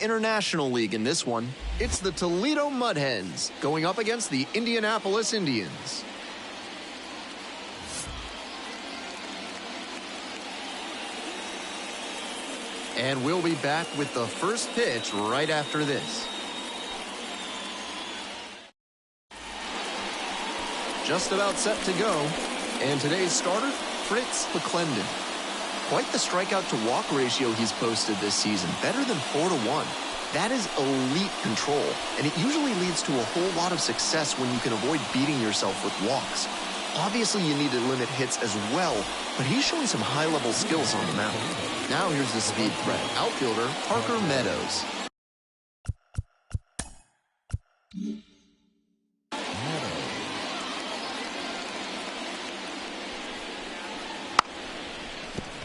International League in this one. It's the Toledo Mud Hens going up against the Indianapolis Indians. And we'll be back with the first pitch right after this. Just about set to go. And today's starter, McClendon. Quite the strikeout to walk ratio he's posted this season, better than 4-1. That is elite control, and it usually leads to a whole lot of success when you can avoid beating yourself with walks. Obviously, you need to limit hits as well, but he's showing some high-level skills on the mound. Now here's the speed threat, outfielder Parker Meadows.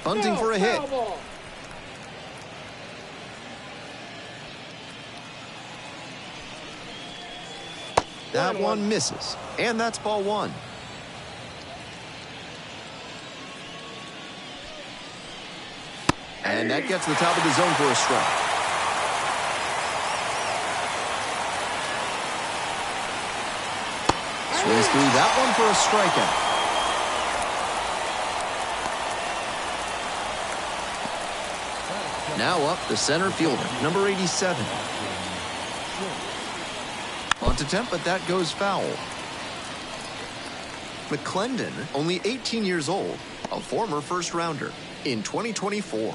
Bunting for a hit. That one misses, and that's ball one. And that gets the top of the zone for a strike. Swings through that one for a strikeout. Now up the center fielder, number 87. On to attempt, but that goes foul. McClendon, only 18 years old, a former first-rounder in 2024.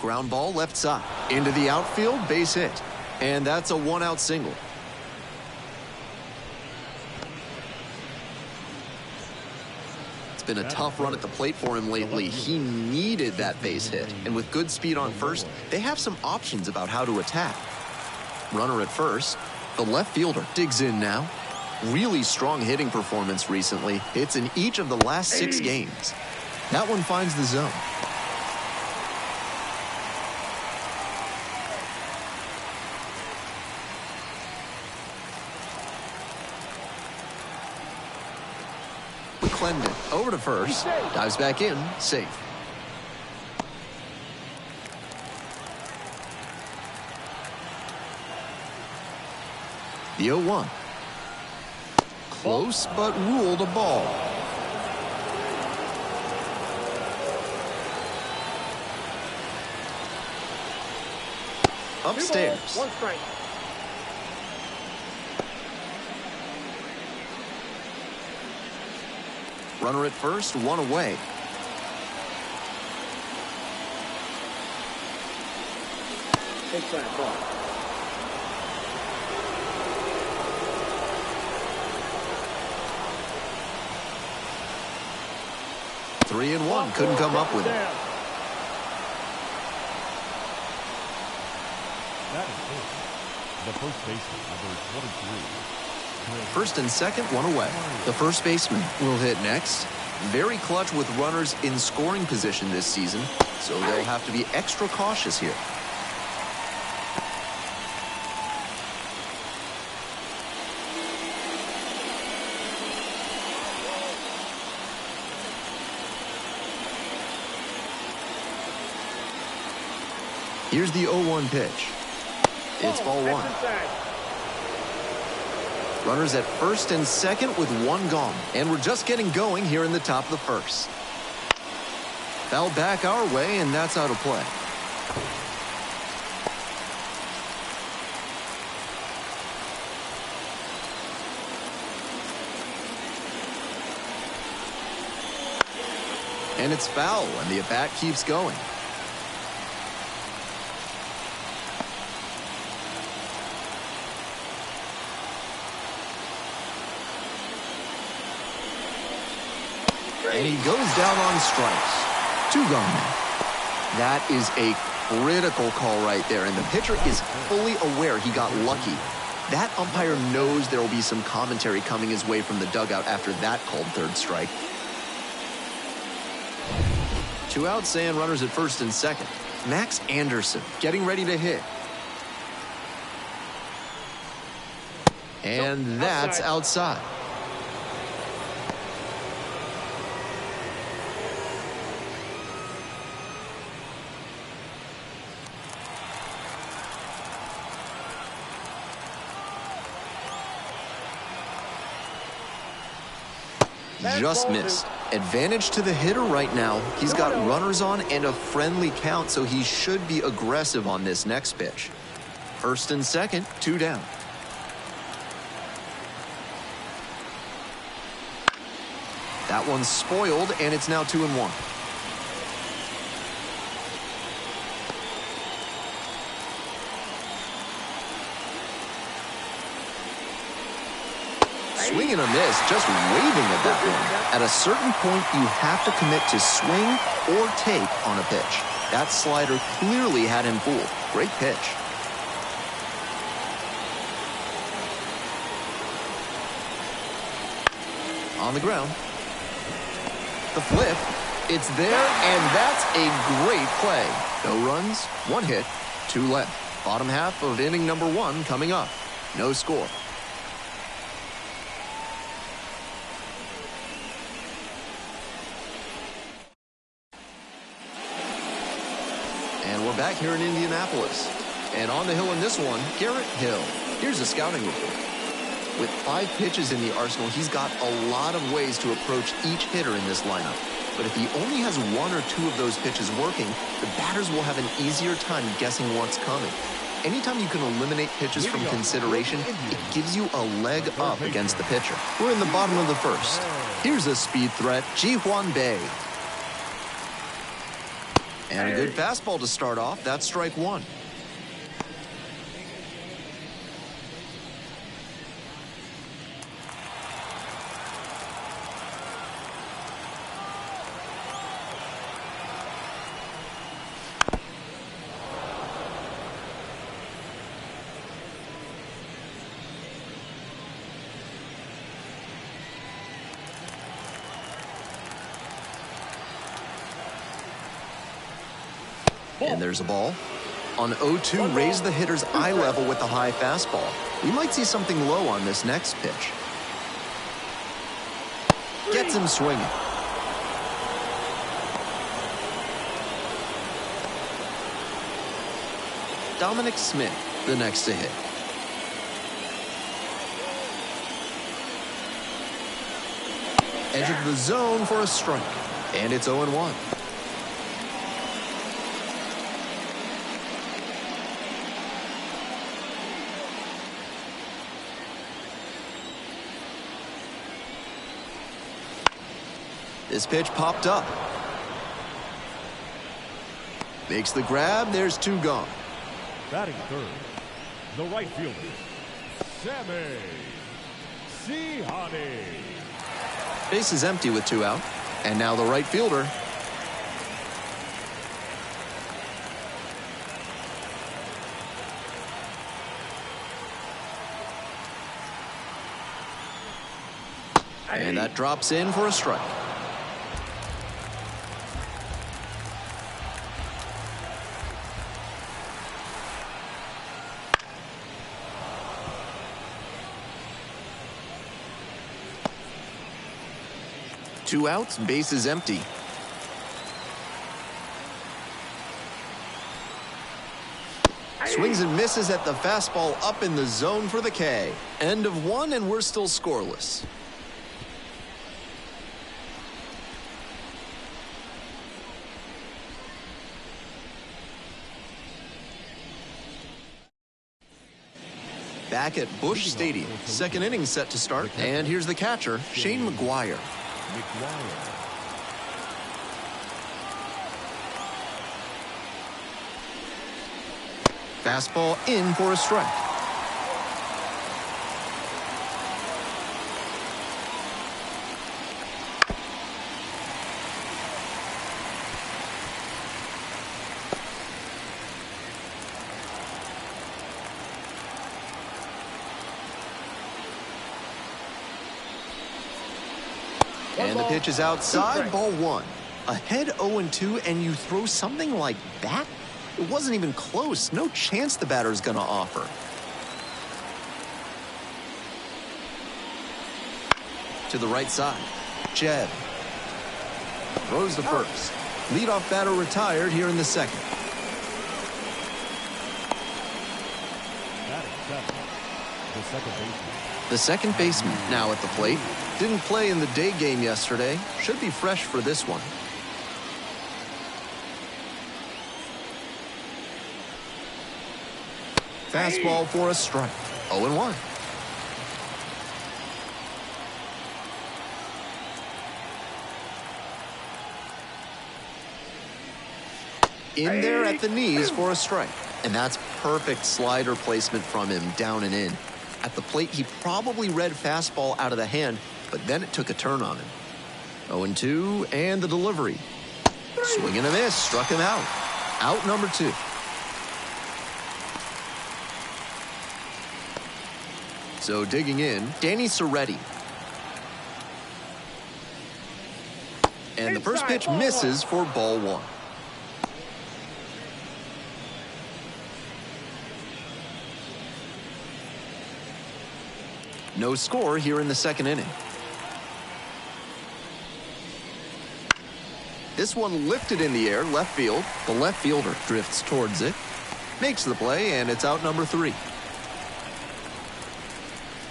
Ground ball left side. Into the outfield, base hit. And that's a one-out single. Been a tough run at the plate for him lately. He needed that base hit, and with good speed on first, they have some options about how to attack. Runner at first. The left fielder digs in now. Really strong hitting performance recently. Hits in each of the last 6 games. That one finds the zone. McClendon over to first, dives back in, safe. The 0-1. Close, but ruled a ball. Upstairs. 1 strike. Runner at first, 1 away. Take that ball. Three and one, couldn't come up with it. That is it. The first baseman, number 23. First and second, 1 away. The first baseman will hit next. Very clutch with runners in scoring position this season, so they'll have to be extra cautious here. Here's the 0-1 pitch. It's ball 1. Runners at first and second with 1 gone. And we're just getting going here in the top of the first. Foul back our way, and that's out of play. And it's foul, and the at-bat keeps going. And he goes down on strikes. 2 gone now. That is a critical call right there, and the pitcher is fully aware he got lucky. That umpire knows there will be some commentary coming his way from the dugout after that called 3rd strike. 2 outs and runners at first and second. Max Anderson getting ready to hit. And that's outside. just missed. Advantage to the hitter right now. He's got runners on and a friendly count, so he should be aggressive on this next pitch. First and second, 2 down. That one's spoiled, and it's now 2-1. Swing and a miss, just waving at that one. At a certain point, you have to commit to swing or take on a pitch. That slider clearly had him fooled. Great pitch. On the ground. The flip. It's there, and that's a great play. No runs, 1 hit, 2 left. Bottom half of inning number 1 coming up. No score. And we're back here in Indianapolis. And on the hill in this one, Garrett Hill. Here's a scouting report. With 5 pitches in the arsenal, he's got a lot of ways to approach each hitter in this lineup. But if he only has 1 or 2 of those pitches working, the batters will have an easier time guessing what's coming. Anytime you can eliminate pitches from consideration, it gives you a leg up against the pitcher. We're in the bottom of the first. Here's a speed threat, Ji-Hwan Bae. And a good fastball to start off. That's strike 1. And there's a ball. On 0-2, raise the hitter's eye level with the high fastball. We might see something low on this next pitch. Gets him swinging. Dominic Smith, the next to hit. Edge of the zone for a strike. And it's 0-1. This pitch popped up. Makes the grab. There's 2 gone. Batting third, the right fielder, Sammy Sihani. Base is empty with 2 out. And now the right fielder. And that drops in for a strike. Two outs, base is empty. Swings and misses at the fastball up in the zone for the K. End of 1, and we're still scoreless. Back at Busch Stadium, second inning set to start, and here's the catcher, Shane McGuire. Fastball in for a strike. And the pitch is outside, ball 1. Ahead 0-2, and you throw something like that? It wasn't even close. No chance the batter's gonna offer. To the right side, Jed. Throws the first. Leadoff batter retired here in the second. Batting seven, the second baseman, The second baseman now at the plate. Didn't play in the day game yesterday. Should be fresh for this one. Fastball for a strike. 0-1. In there at the knees for a strike. And that's perfect slider placement from him, down and in. At the plate, he probably read fastball out of the hand, but then it took a turn on him. 0-2, and the delivery. Swing and a miss, struck him out. Out number 2. So digging in, Danny Soretti. And the first pitch misses for ball 1. No score here in the second inning. This one lifted in the air, left field. The left fielder drifts towards it, makes the play, and it's out number 3.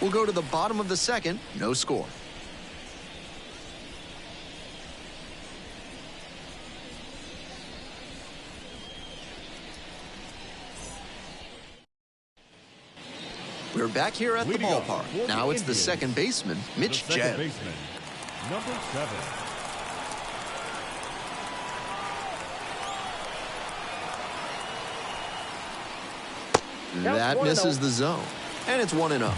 We'll go to the bottom of the second, no score. We're back here at the ballpark. Now it's the second baseman, Mitch Jebb. Number 7. That misses the zone, and it's 1-0.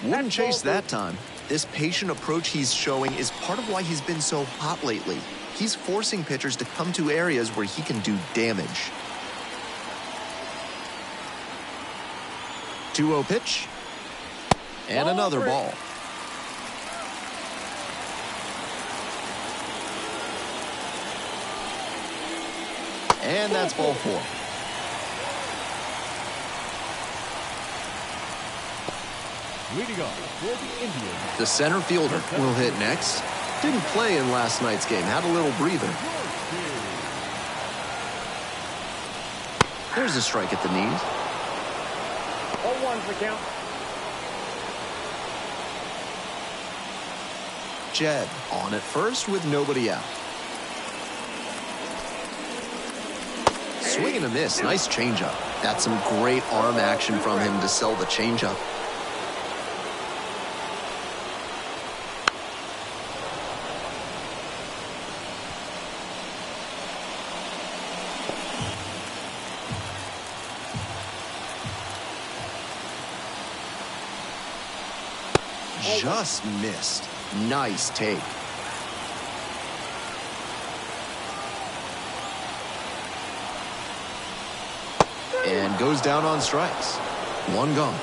Wouldn't chase that time. This patient approach he's showing is part of why he's been so hot lately. He's forcing pitchers to come to areas where he can do damage. 2-0 pitch. And another ball. And that's ball 4. Leading off for the Indians. The center fielder will hit next. Didn't play in last night's game. Had a little breather. There's a strike at the knees. 0-1 for count. Jed on at first with nobody out. Swing and a miss. Nice changeup. That's some great arm action from him to sell the changeup. Just missed. Nice take. And goes down on strikes. 1 gone.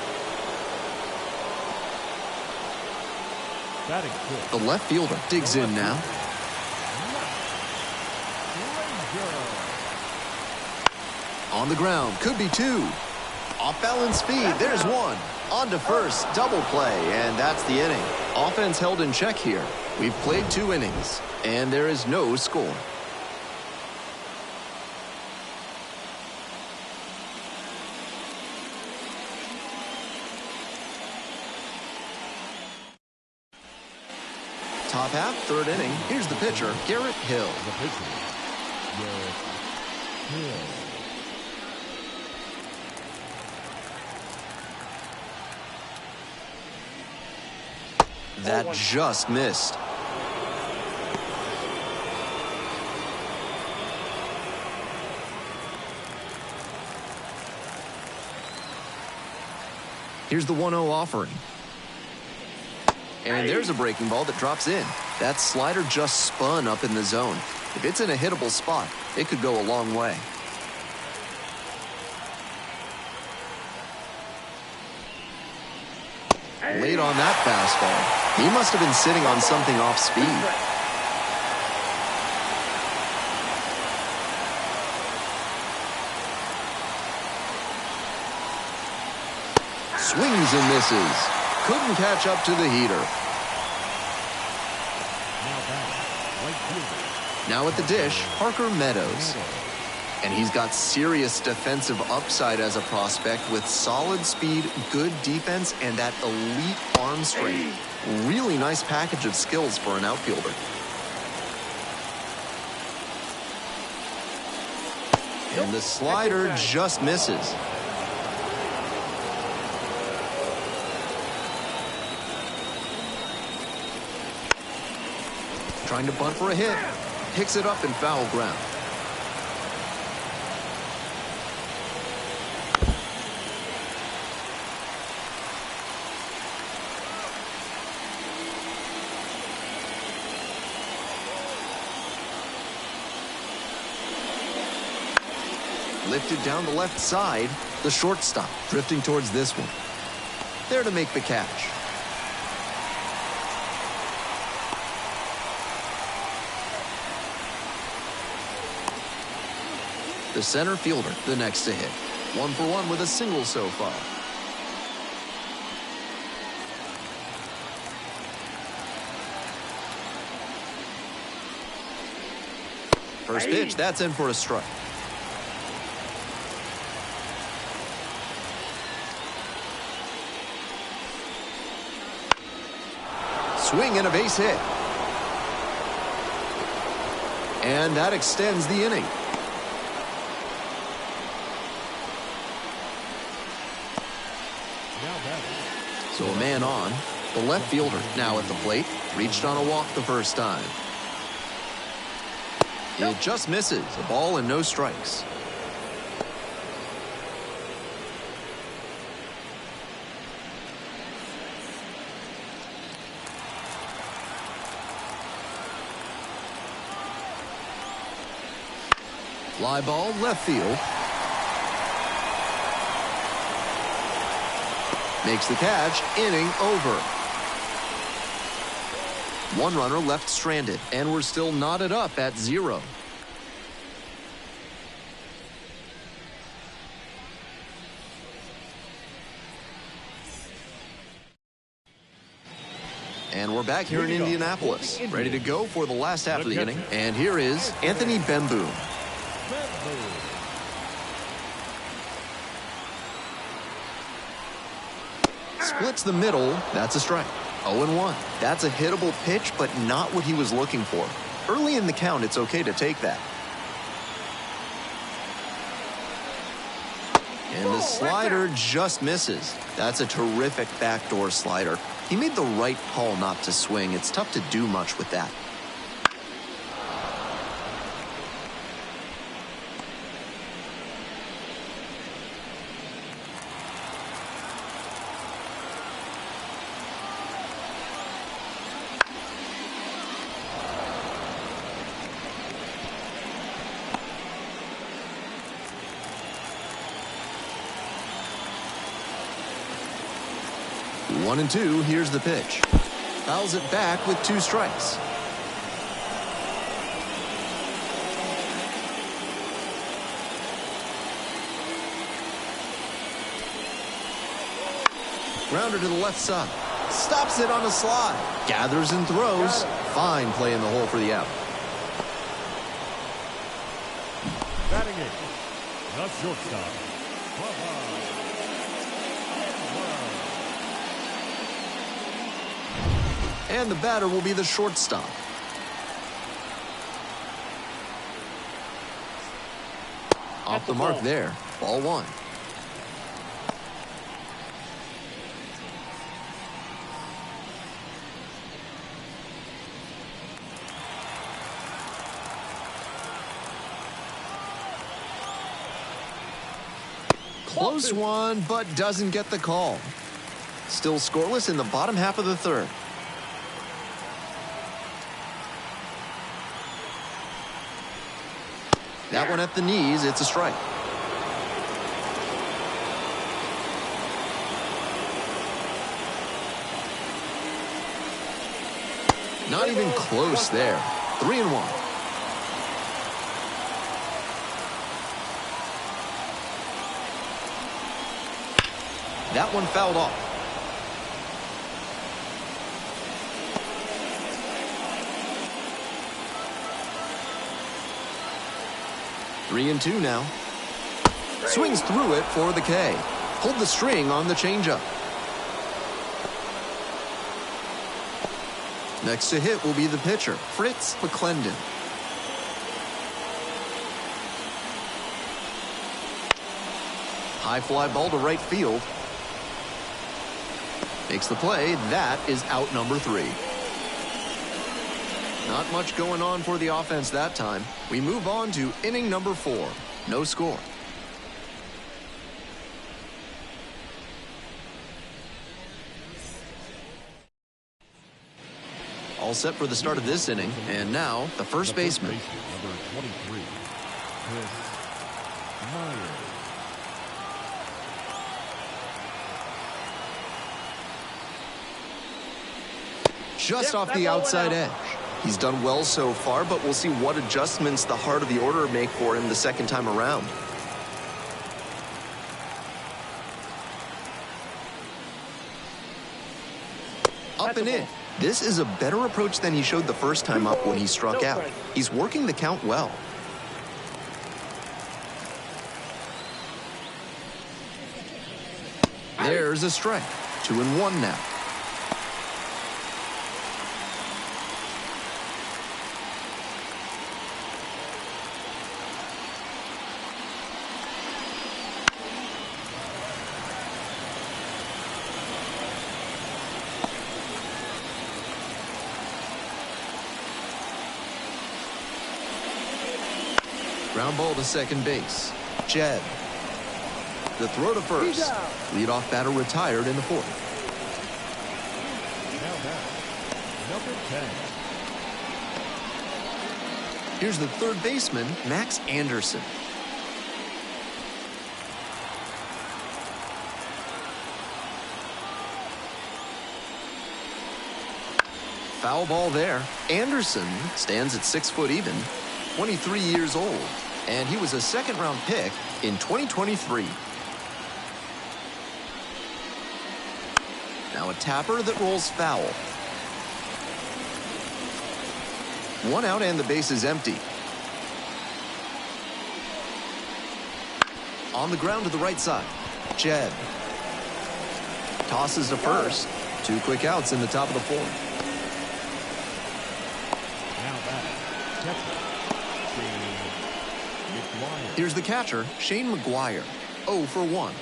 The left fielder digs in now. On the ground, could be 2. Off balance speed, there's 1. On to first, double play, and that's the inning. Offense held in check here. We've played 2 innings, and there is no score. Top half, 3rd inning. Here's the pitcher, Garrett Hill. The pitcher, Garrett Hill. That just missed. Here's the 1-0 offering. And there's a breaking ball that drops in. That slider just spun up in the zone. If it's in a hittable spot, it could go a long way. Late on that fastball. He must have been sitting on something off speed. Swings and misses. Couldn't catch up to the heater. Now back, right fielder. Now at the dish, Parker Meadows. And he's got serious defensive upside as a prospect with solid speed, good defense, and that elite arm strength. Really nice package of skills for an outfielder. And the slider just misses. Trying to bunt for a hit. Picks it up in foul ground. Lifted down the left side. The shortstop drifting towards this one. There to make the catch. The center fielder, the next to hit. 1 for 1 with a single so far. First pitch, that's in for a strike. Swing and a base hit. And that extends the inning. So a man on. The left fielder now at the plate. Reached on a walk the first time. It just misses. A ball and no strikes. Fly ball left field. Makes the catch. Inning over. One runner left stranded, and we're still knotted up at 0. And we're back here in Indianapolis, ready to go for the last half of the inning. And here is Anthony Bemboom. Splits the middle. That's a strike. 0-1. That's a hittable pitch, but not what he was looking for. Early in the count, it's okay to take that. And the slider just misses. That's a terrific backdoor slider. He made the right call not to swing. It's tough to do much with that. One and two, here's the pitch. Fouls it back with 2 strikes. Grounder to the left side. Stops it on a slide. Gathers and throws. Fine play in the hole for the out. Batting it, the shortstop. And the batter will be the shortstop. Off the mark there. Ball 1. Close one, but doesn't get the call. Still scoreless in the bottom half of the 3rd. That one at the knees, it's a strike. Not even close there. 3-1. That one fouled off. 3-2 now. Swings through it for the K. Pulled the string on the changeup. Next to hit will be the pitcher, Fritz McClendon. High fly ball to right field. Makes the play. That is out number 3. Not much going on for the offense that time. We move on to inning number 4. No score. All set for the start of this inning. And now, the first baseman. Number 23, Chris Myers. Just off the outside edge. He's done well so far, but we'll see what adjustments the heart of the order make for him the second time around. Up and in. This is a better approach than he showed the first time up when he struck out. He's working the count well. There's a strike. 2-1 now. Ground ball to second base. Jed. The throw to first. Leadoff batter retired in the 4th. Now back, number 10. Here's the third baseman, Max Anderson. Foul ball there. Anderson stands at 6 foot even, 23 years old, and he was a second-round pick in 2023. Now a tapper that rolls foul. 1 out and the base is empty. On the ground to the right side. Jed. Tosses to first. 2 quick outs in the top of the 4th. Now back, catcher, Shane McGuire. Here's the catcher, Shane McGuire. 0 for 1.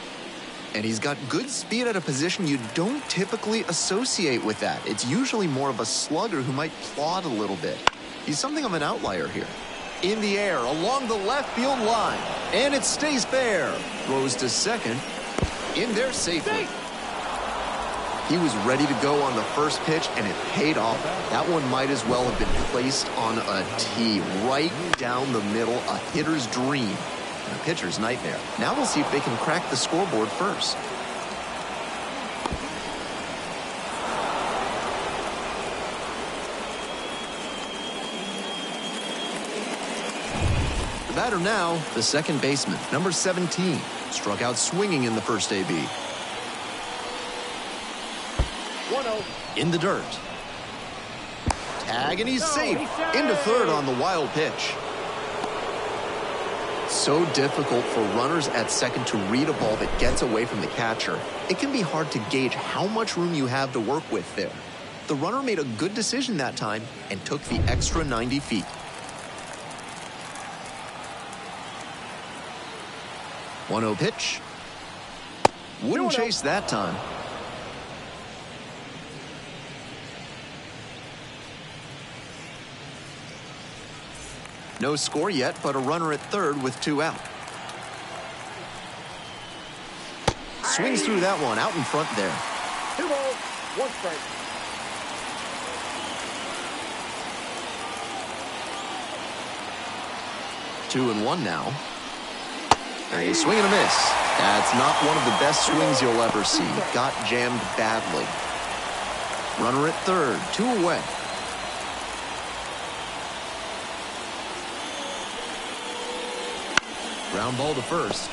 And he's got good speed at a position you don't typically associate with that. It's usually more of a slugger who might plod a little bit. He's something of an outlier here. In the air, along the left field line. And it stays fair. Throws to second. In there safely. He was ready to go on the first pitch, and it paid off. That one might as well have been placed on a tee right down the middle, a hitter's dream. And a pitcher's nightmare. Now we'll see if they can crack the scoreboard first. The batter now, the second baseman, number 17. Struck out swinging in the first AB. 1-0. In the dirt. Tag, and he's safe. Into third on the wild pitch. So difficult for runners at second to read a ball that gets away from the catcher. It can be hard to gauge how much room you have to work with there. The runner made a good decision that time and took the extra 90 feet. One-0 pitch. Wouldn't chase that time. No score yet, but a runner at third with 2 out. Swings through that one, out in front there. 2 balls, 1 strike. Two and one now. A swing and a miss. That's not one of the best swings you'll ever see. Got jammed badly. Runner at third, 2 away. Ground ball to first.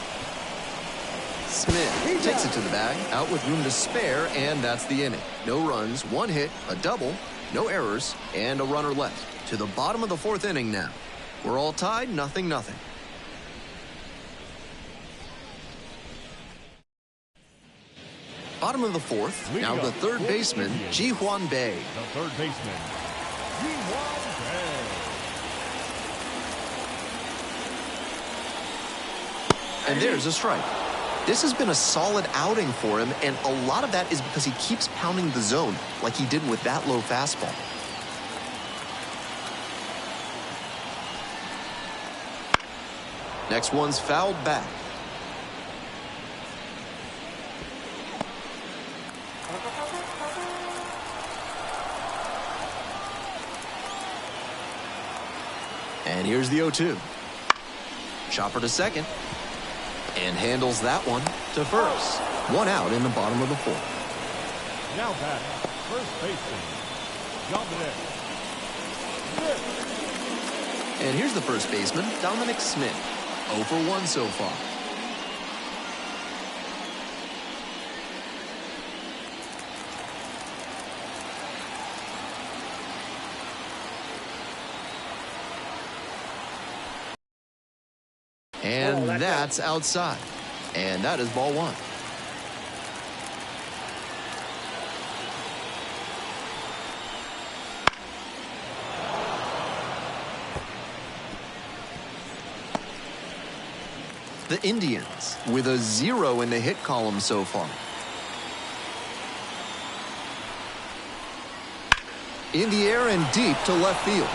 Smith takes it to the bag, out with room to spare, and that's the inning. No runs, 1 hit, a double, no errors, and a runner left. To the bottom of the 4th inning now. We're all tied, 0-0. Bottom of the fourth. Leading Now the up third for the baseman, Indians. Ji-Hwan Bae. The third baseman, Ji-Hwan Bae. And there's a strike. This has been a solid outing for him, and a lot of that is because he keeps pounding the zone like he did with that low fastball. Next one's fouled back. And here's the 0-2. Chopper to second. And handles that one to first. One out in the bottom of the fourth. Now back, first baseman, Dominic Smith. And here's the first baseman, Dominic Smith. 0 for 1 so far. And that's outside. And that is ball 1. The Indians with a 0 in the hit column so far. In the air and deep to left field.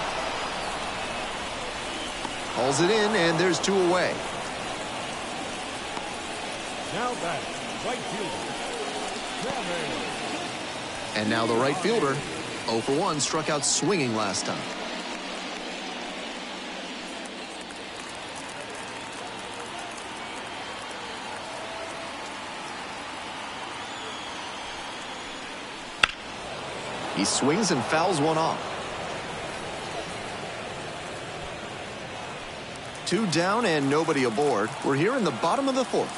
Hauls it in, and there's 2 away. Now back, right fielder, Travis. And now the right fielder, 0 for 1, struck out swinging last time. He swings and fouls one off. 2 down and nobody aboard. We're here in the bottom of the fourth.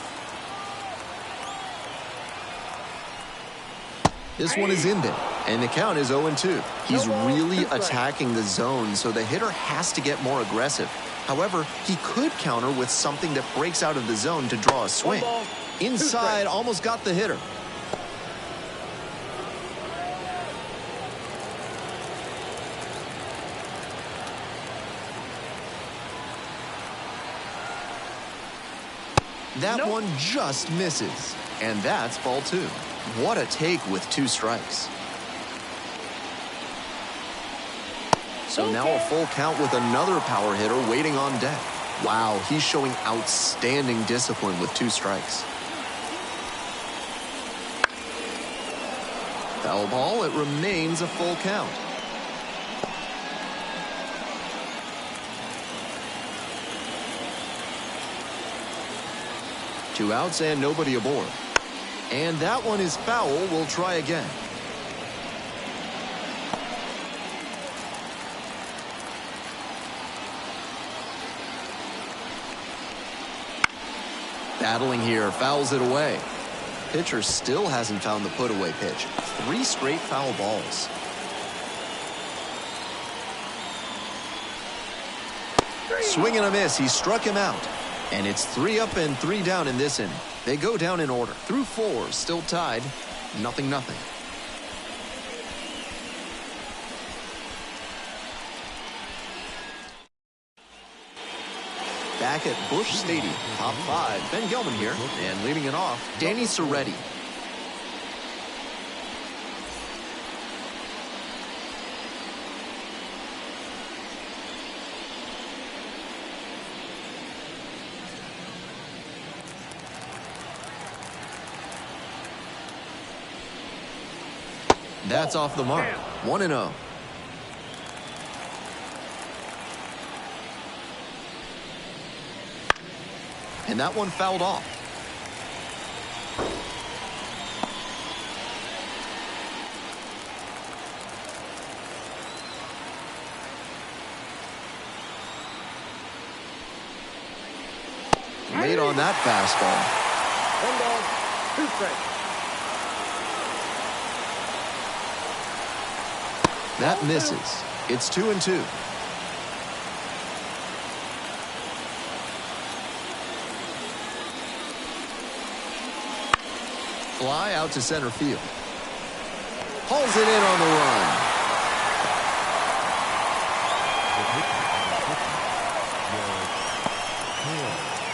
This one is in there, and the count is 0-2. He's really attacking the zone, so the hitter has to get more aggressive. However, he could counter with something that breaks out of the zone to draw a swing. Inside, almost got the hitter. That one just misses, and that's ball 2. What a take with 2 strikes. So now a full count with another power hitter waiting on deck. Wow, he's showing outstanding discipline with 2 strikes. Foul ball, it remains a full count. Two outs and nobody aboard. And that one is foul. We'll try again. Battling here, fouls it away. Pitcher still hasn't found the put-away pitch. 3 straight foul balls. Swing and a miss. He struck him out. And it's 3 up and 3 down in this inning. They go down in order. Through 4, still tied. 0-0. Back at Busch Stadium, top 5. Ben Gelman here, and leading it off, Danny Serretti. That's off the mark. 1-0. And that one fouled off. Late on that fastball. 1 ball, 2 strikes. That misses. It's 2-2. fly out to center field. Hauls it in on the run.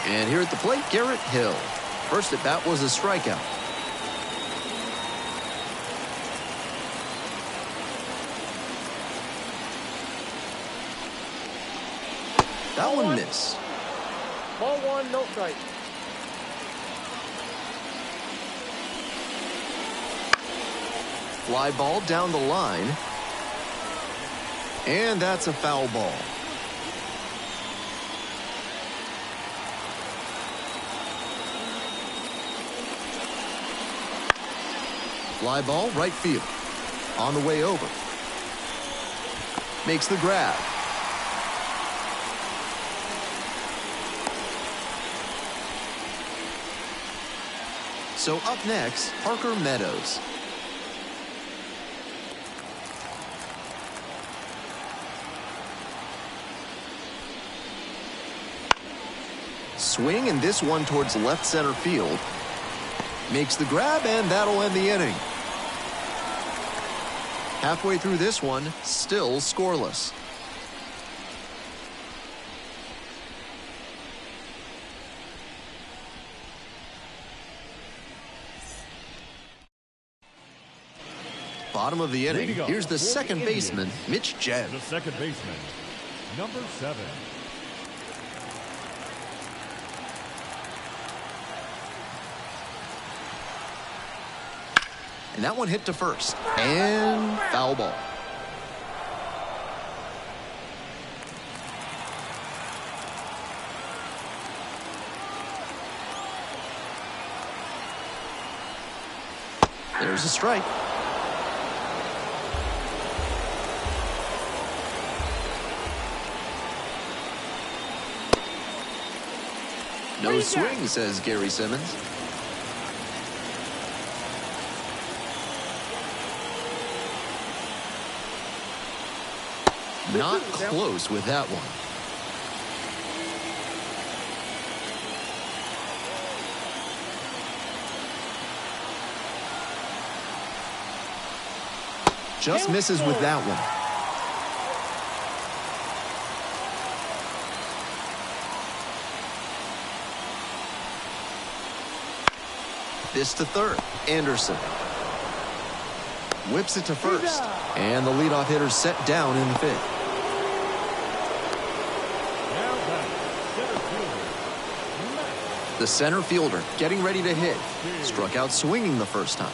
And here at the plate, Garrett Hill. First at bat was a strikeout. That one missed. Ball one, no strike. Fly ball down the line. And that's a foul ball. Fly ball, right field. On the way over. Makes the grab. So up next, Parker Meadows. Swing, and this one towards left center field. Makes the grab, and that'll end the inning. Halfway through this one, still scoreless. Bottom of the inning, here's the second baseman, Mitch Jebb. The second baseman, number 7. And that one hit to first. And foul ball. There's a strike. No swing, says Gary Simmons. Not close with that one. Just misses with that one. This to third. Anderson. Whips it to first. And the leadoff hitter's set down in the fifth. The center fielder getting ready to hit. Struck out swinging the first time.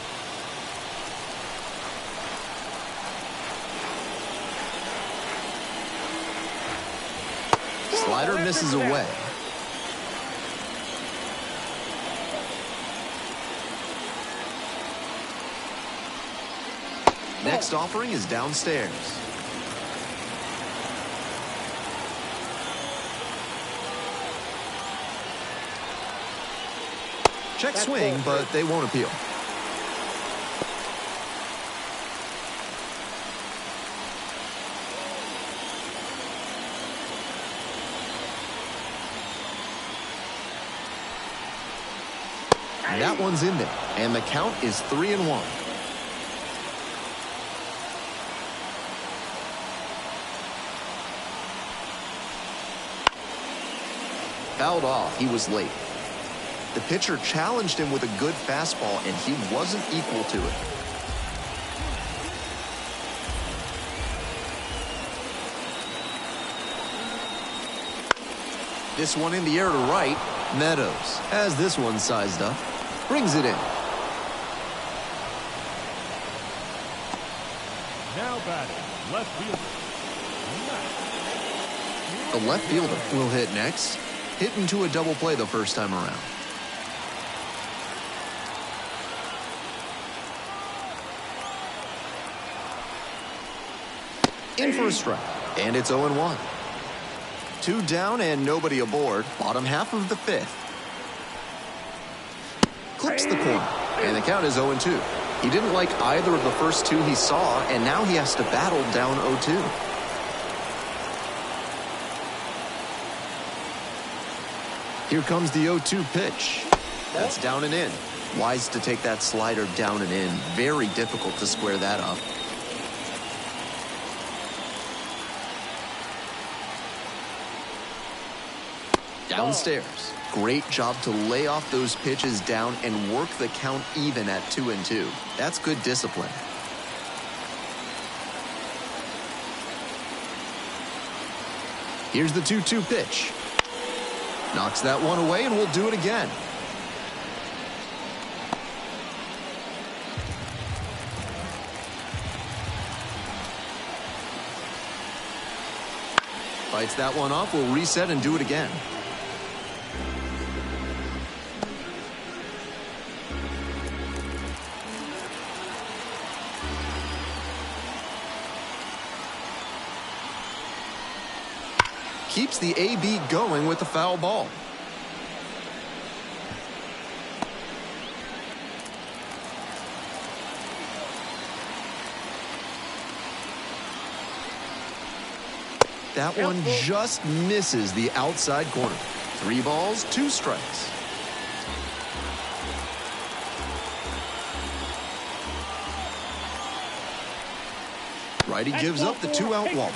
Slider misses away. Next offering is downstairs. Check swing, but they won't appeal. That one's in there, and the count is 3-1. Fouled off. He was late. The pitcher challenged him with a good fastball, and he wasn't equal to it. This one in the air to right. Meadows has this one sized up. Brings it in. Now batting, left fielder. The left fielder will hit next. Hit into a double play the first time around. In for a strike, and it's 0-1. 2 down and nobody aboard. Bottom half of the fifth. Clips the corner, and the count is 0-2. He didn't like either of the first two he saw, and now he has to battle down 0-2. Here comes the 0-2 pitch. That's down and in. Wise to take that slider down and in. Very difficult to square that up. Downstairs. Great job to lay off those pitches down and work the count even at 2-2. That's good discipline. Here's the 2-2 pitch. Knocks that one away, and we'll do it again. Fights that one off. We'll reset and do it again. Keeps the AB going with the foul ball. That one just misses the outside corner. 3 balls, 2 strikes. Righty gives up the 2-out walk.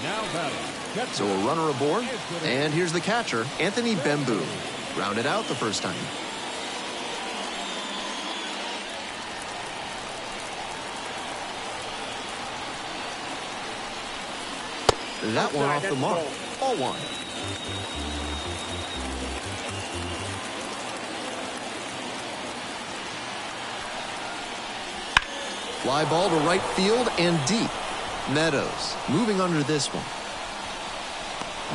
Now batting. So a runner aboard, and here's the catcher, Anthony Bemboom. Rounded out the first time. That one off the mark. Ball 1. Fly ball to right field and deep. Meadows moving under this one.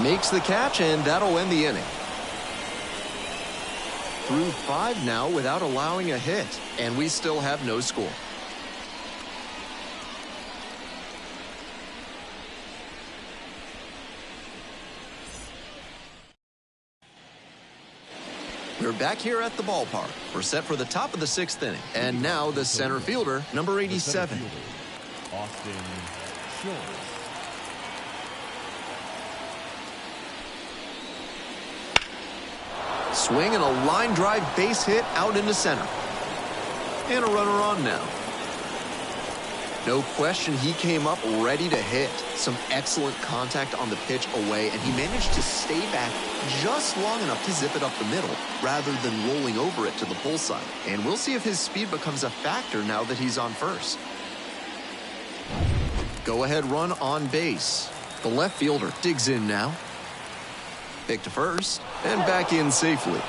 Makes the catch, and that'll end the inning. Through 5 now without allowing a hit, and we still have no score. We're back here at the ballpark. We're set for the top of the 6th inning. And now the center fielder, number 87. Austin Shores. Swing and a line drive base hit out into center. And a runner on now. No question, he came up ready to hit. Some excellent contact on the pitch away, and he managed to stay back just long enough to zip it up the middle rather than rolling over it to the pull side. And we'll see if his speed becomes a factor now that he's on first. Go-ahead run on base. The left fielder digs in now. Pick to first, and back in safely.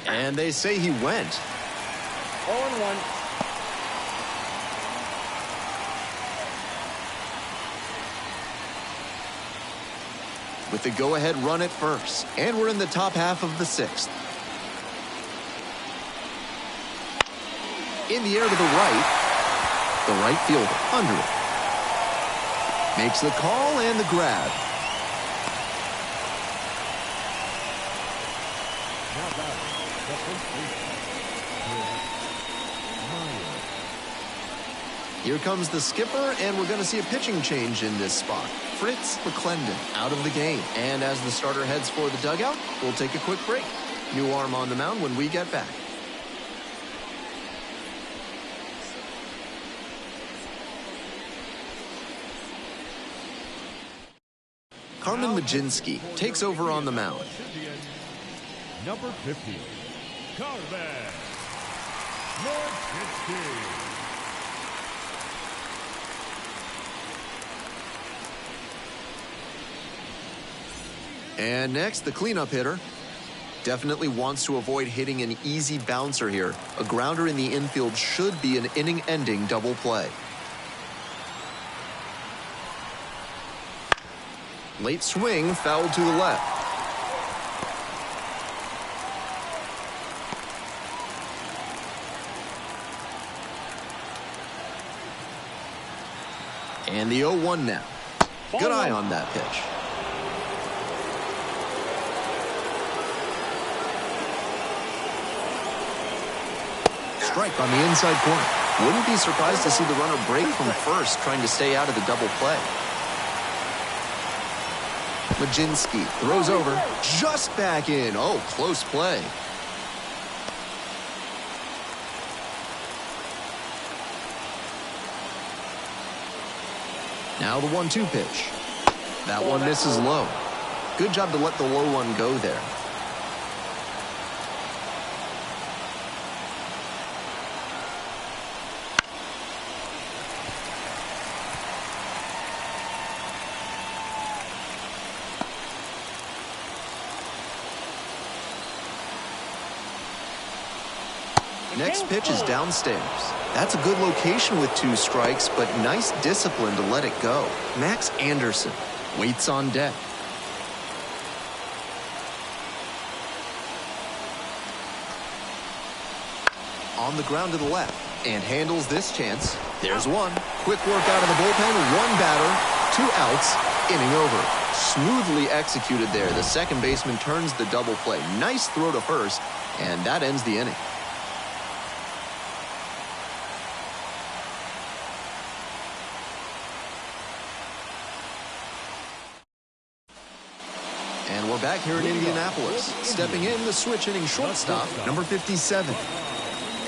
And they say he went. 0-1. With the go-ahead run at first. And we're in the top half of the 6th. In the air to the right. The right fielder under it. Makes the call and the grab. Now batting. The first baseman, MiLB. Here comes the skipper, and we're going to see a pitching change in this spot. Fritz McClendon out of the game. And as the starter heads for the dugout, we'll take a quick break. New arm on the mound when we get back. Carmen Majinski takes over on the mound. Number 50, Carmen Majinski. And next, the cleanup hitter. Definitely wants to avoid hitting an easy bouncer here. A grounder in the infield should be an inning-ending double play. Late swing, foul to the left. And the 0-1 now. Good eye on that pitch. strike on the inside corner. Wouldn't be surprised to see the runner break from first, trying to stay out of the double play. Majinski throws over, just back in. Oh, close play. Now the 1-2 pitch. That one misses low. Good job to let the low one go there. Next pitch is downstairs. That's a good location with 2 strikes, but nice discipline to let it go. Max Anderson waits on deck. On the ground to the left and handles this chance. There's one. Quick work out of the bullpen. 1 batter, 2 outs, inning over. Smoothly executed there. The second baseman turns the double play. Nice throw to first, and that ends the inning. And we're back here in Indianapolis. Stepping in, the switch-hitting shortstop, number 57.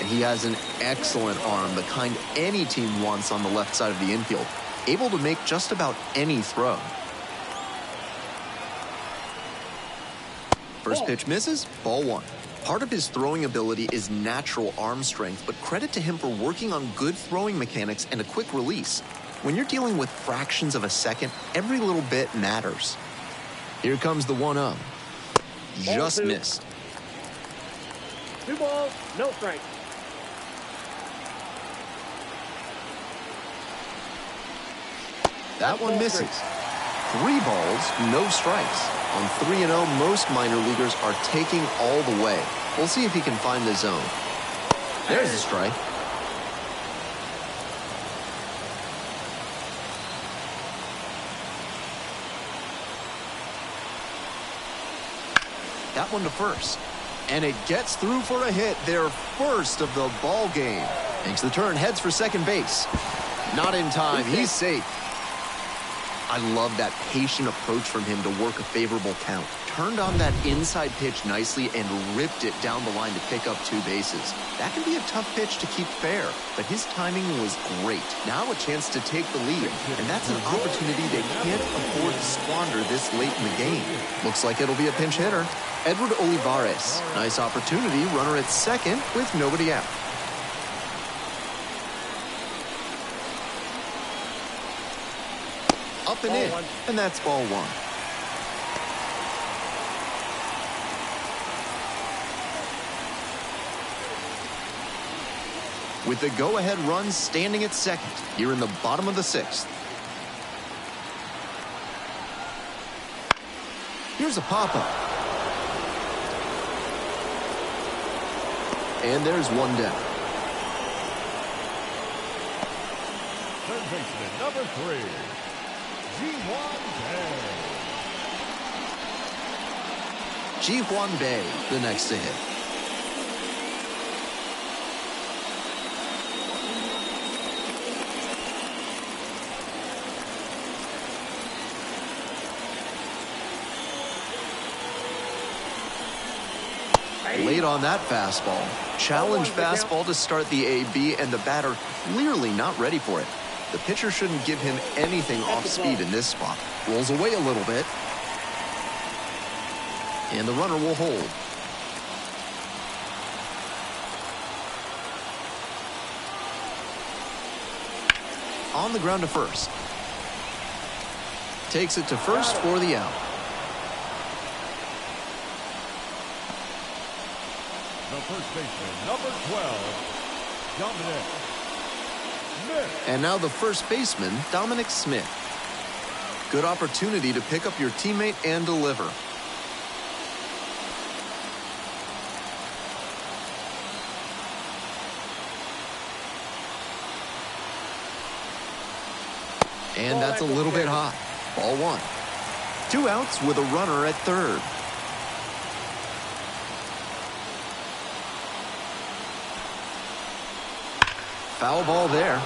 And he has an excellent arm, the kind any team wants on the left side of the infield. Able to make just about any throw. First pitch misses, ball 1. Part of his throwing ability is natural arm strength, but credit to him for working on good throwing mechanics and a quick release. When you're dealing with fractions of a second, every little bit matters. Here comes the 1-0. Just missed. 2 balls, no strikes. That one misses. 3 balls, no strikes. On 3-0, most minor leaguers are taking all the way. We'll see if he can find the zone. There's the strike. That one to first. And it gets through for a hit. Their first of the ball game. Makes the turn, heads for second base. Not in time. He's safe. I love that patient approach from him to work a favorable count. Turned on that inside pitch nicely and ripped it down the line to pick up 2 bases. That can be a tough pitch to keep fair, but his timing was great. Now a chance to take the lead, and that's an opportunity they can't afford to squander this late in the game. Looks like it'll be a pinch hitter. Edward Olivares. Nice opportunity, runner at second with nobody out. Up and in, and that's ball 1. With the go-ahead run standing at second here in the bottom of the 6th. Here's a pop-up. And there's 1 down. Third baseman, number 3. Ji-Hwan Bae, the next to hit. Late on that fastball. Challenge fastball to start the AB, and the batter clearly not ready for it. The pitcher shouldn't give him anything off speed in this spot. Rolls away a little bit. And the runner will hold. On the ground to first. Takes it to first for the out. The first baseman, number 12, Dominic Smith. And now the first baseman, Dominic Smith. Good opportunity to pick up your teammate and deliver. And that's a little bit hot. Ball 1. 2 outs with a runner at third. Foul ball there.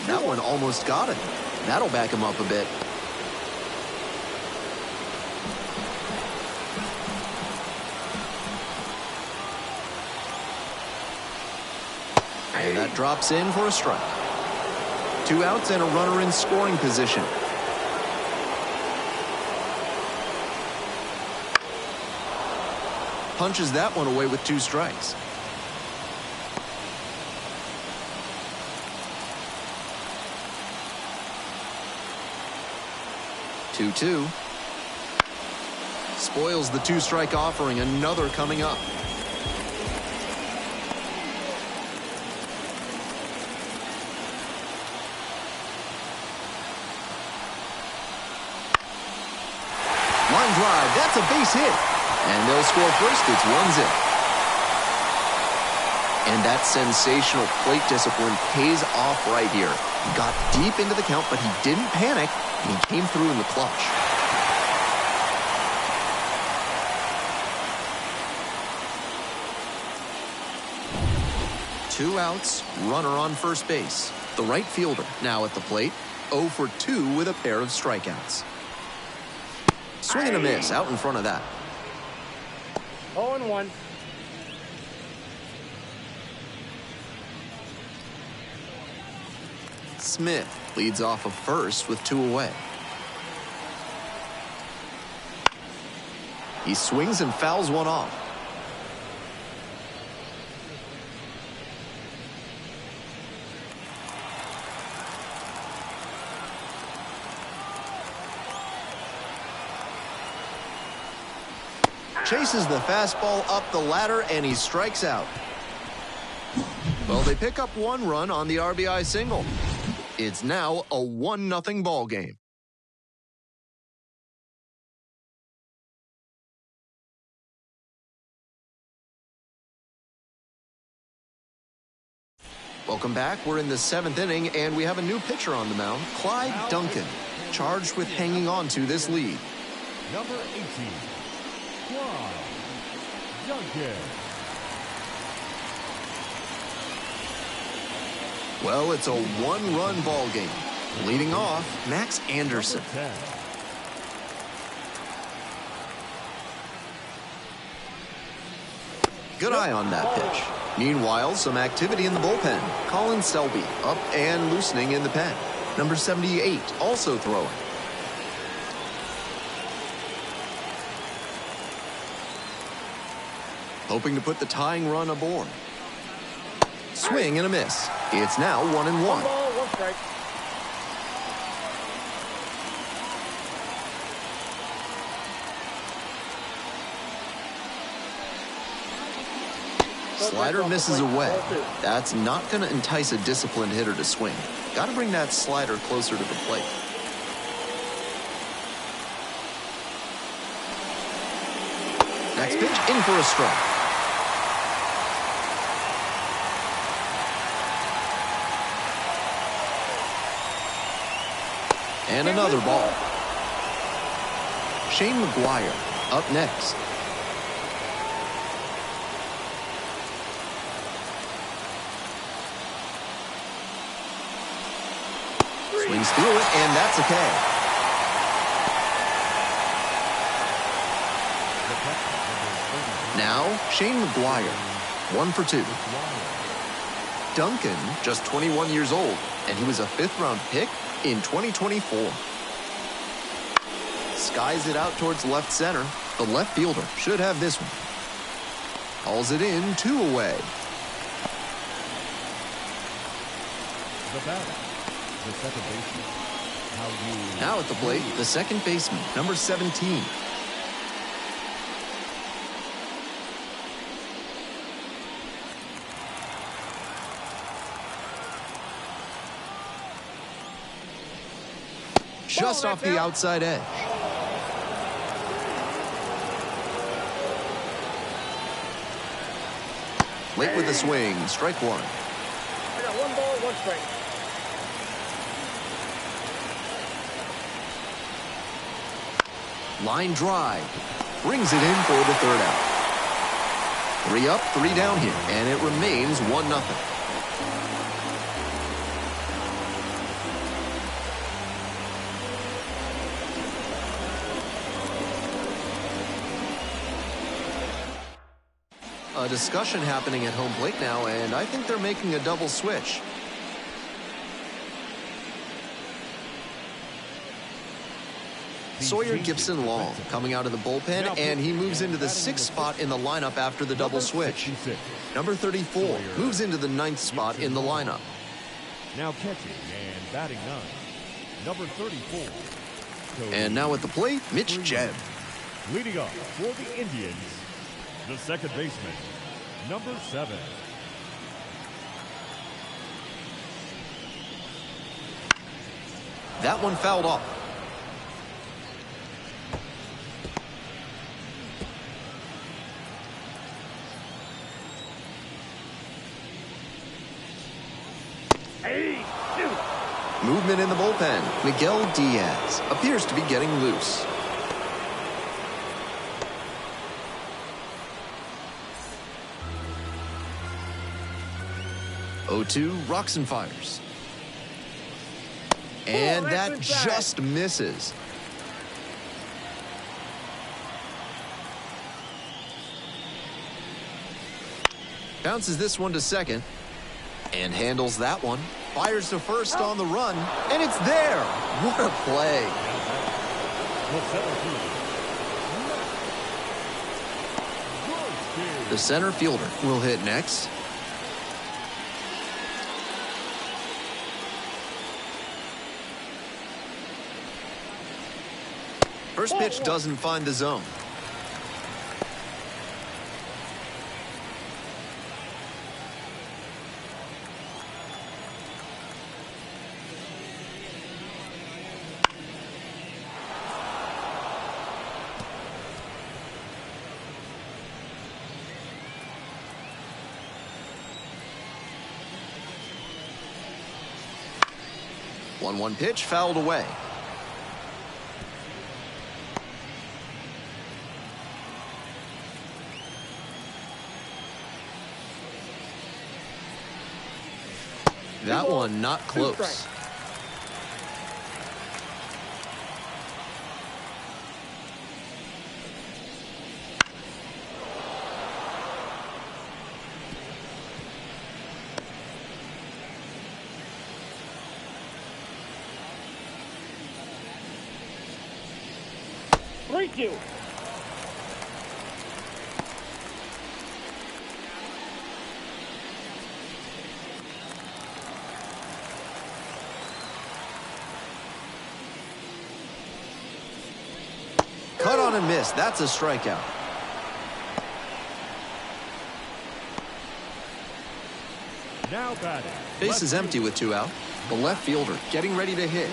That one almost got it. That'll back him up a bit. And that drops in for a strike. 2 outs and a runner in scoring position. Punches that one away with 2 strikes. Two. Spoils the 2-strike offering. Another coming up. Line drive. That's a base hit. And they'll score first. It's 1-0. And that sensational plate discipline pays off right here. He got deep into the count, but he didn't panic. He came through in the clutch. Two outs, runner on first base. The right fielder now at the plate, 0 for 2 with a pair of strikeouts. Swing and a miss out in front of that. 0-1. Smith leads off of first with 2 away. He swings and fouls one off. Chases the fastball up the ladder and he strikes out. Well, they pick up 1 run on the RBI single. It's now a 1-0 ball game. Welcome back. We're in the 7th inning, and we have a new pitcher on the mound, Clyde Duncan, charged with hanging on to this lead. Number 18, Clyde Duncan. Well, it's a 1-run ball game. Leading off, Max Anderson. Good eye on that pitch. Meanwhile, some activity in the bullpen. Colin Selby up and loosening in the pen. Number 78 also throwing. Hoping to put the tying run aboard. Swing and a miss. It's now 1-1. 1 ball, 1 strike. Slider misses away. That's not going to entice a disciplined hitter to swing. Got to bring that slider closer to the plate. Next pitch, in for a strike. And another ball. Shane McGuire up next. Swings through it, and that's a K. Now, Shane McGuire, 1 for 2. Duncan, just 21 years old, and he was a 5th-round pick in 2024. Skies it out towards left center. The left fielder should have this one. Hauls it in, 2 away. The batter, the second baseman. Now at the plate, the second baseman, number 17. Just off the outside edge. Late with the swing, strike 1. I got 1 ball, 1 strike. Line drive. Brings it in for the third out. 3 up, 3 down here, and it remains 1-0. A discussion happening at home plate now, and I think they're making a double switch. Sawyer Gibson Long coming out of the bullpen, and he moves into the 6th spot in the lineup after the double switch. Number 34 moves into the 9th spot in the lineup. Now catching and batting 9, number 34. And now at the plate, Mitch Jebb. Leading up for the Indians, the second baseman, number 7. That one fouled off. Movement in the bullpen. Miguel Diaz appears to be getting loose. 0-2, rocks and fires. And that just misses. Bounces this one to second and handles that one. Fires to first on the run, and it's there. What a play. The center fielder will hit next. First pitch doesn't find the zone. One pitch fouled away. That one not close. Thank you. Cut on and miss. That's a strikeout. Now batting. Base is empty with 2 out. The left fielder getting ready to hit.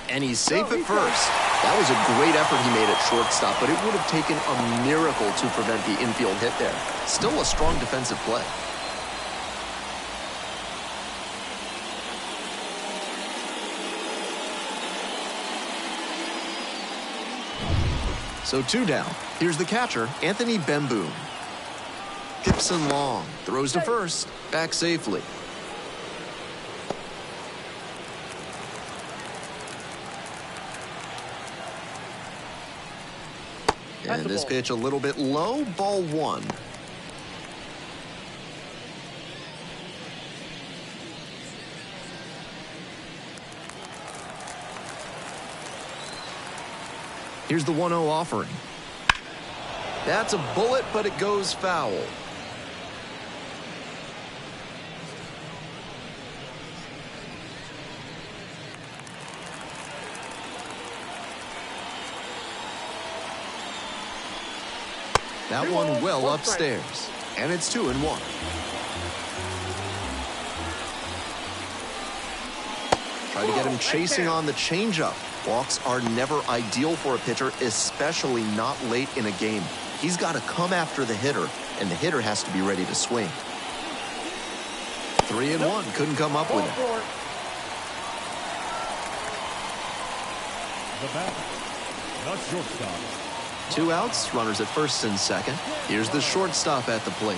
And he's safe at first. That was a great effort he made at shortstop, but it would have taken a miracle to prevent the infield hit there. Still a strong defensive play. So 2 down. Here's the catcher, Anthony Bemboom. Gibson Long throws to first, back safely. And this pitch a little bit low, ball 1. Here's the 1-0 offering. That's a bullet, but it goes foul. That one well upstairs, and it's 2-1. Try to get him chasing on the changeup. Walks are never ideal for a pitcher, especially not late in a game. He's got to come after the hitter, and the hitter has to be ready to swing. 3-1, couldn't come up with it. The batter, the shortstop. 2 outs, runners at first and second. Here's the shortstop at the plate.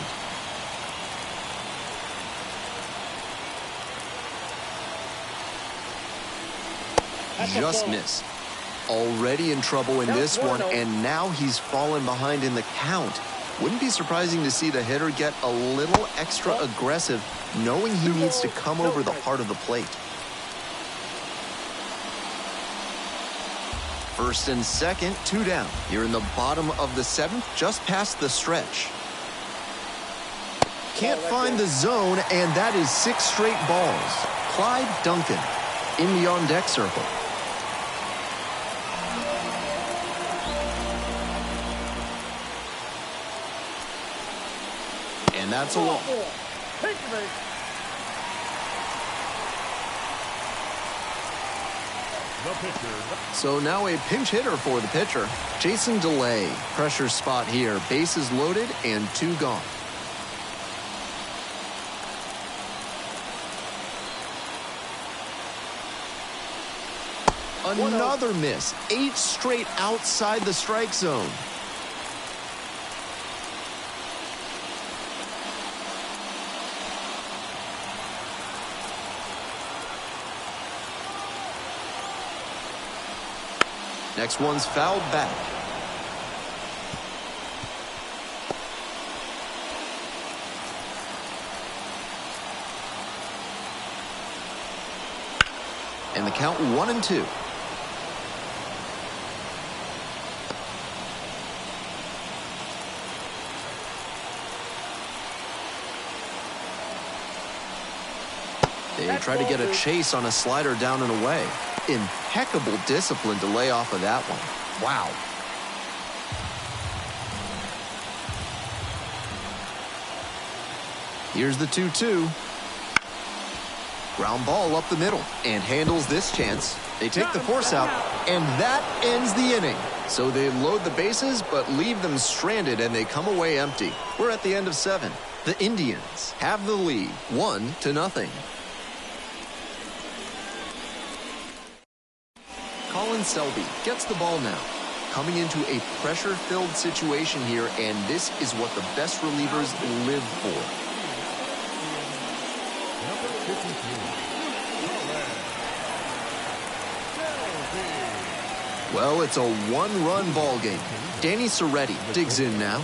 Just missed. Already in trouble in this one, and now he's fallen behind in the count. Wouldn't be surprising to see the hitter get a little extra aggressive, knowing he needs to come over the heart of the plate. First and second, 2 down. Here in the bottom of the 7th, just past the stretch. Can't find the zone, and that is 6 straight balls. Clyde Duncan in the on-deck circle. And that's a walk. So now a pinch hitter for the pitcher. Jason DeLay. Pressure spot here. Bases loaded and 2 gone. Another miss. 8 straight outside the strike zone. Next one's fouled back. And the count 1-2. They try to get a chase on a slider down and away. Impeccable discipline to lay off of that one. Wow. Here's the 2-2. Ground ball up the middle and handles this chance. They take the force out, and that ends the inning. So they load the bases but leave them stranded, and they come away empty. We're at the end of 7. The Indians have the lead, 1-0. Colin Selby gets the ball now. Coming into a pressure-filled situation here, and this is what the best relievers live for. Well, it's a 1-run ball game. Danny Soretti digs in now.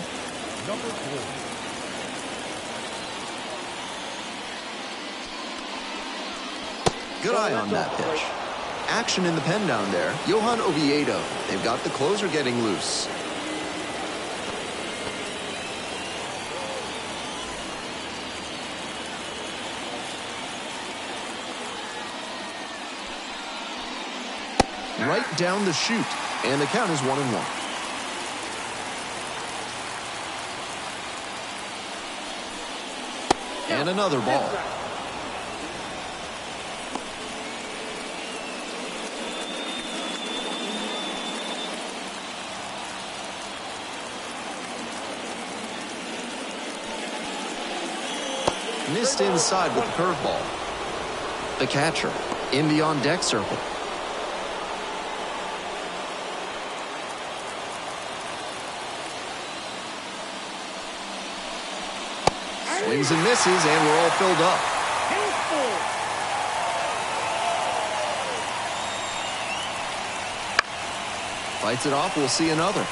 Good eye on that pitch. Action in the pen down there. Johan Oviedo. They've got the closer getting loose. Right down the chute, and the count is 1-1. And another ball. Missed inside with the curveball. The catcher in the on-deck circle. Swings and misses, and we're all filled up. Fights it off, we'll see another.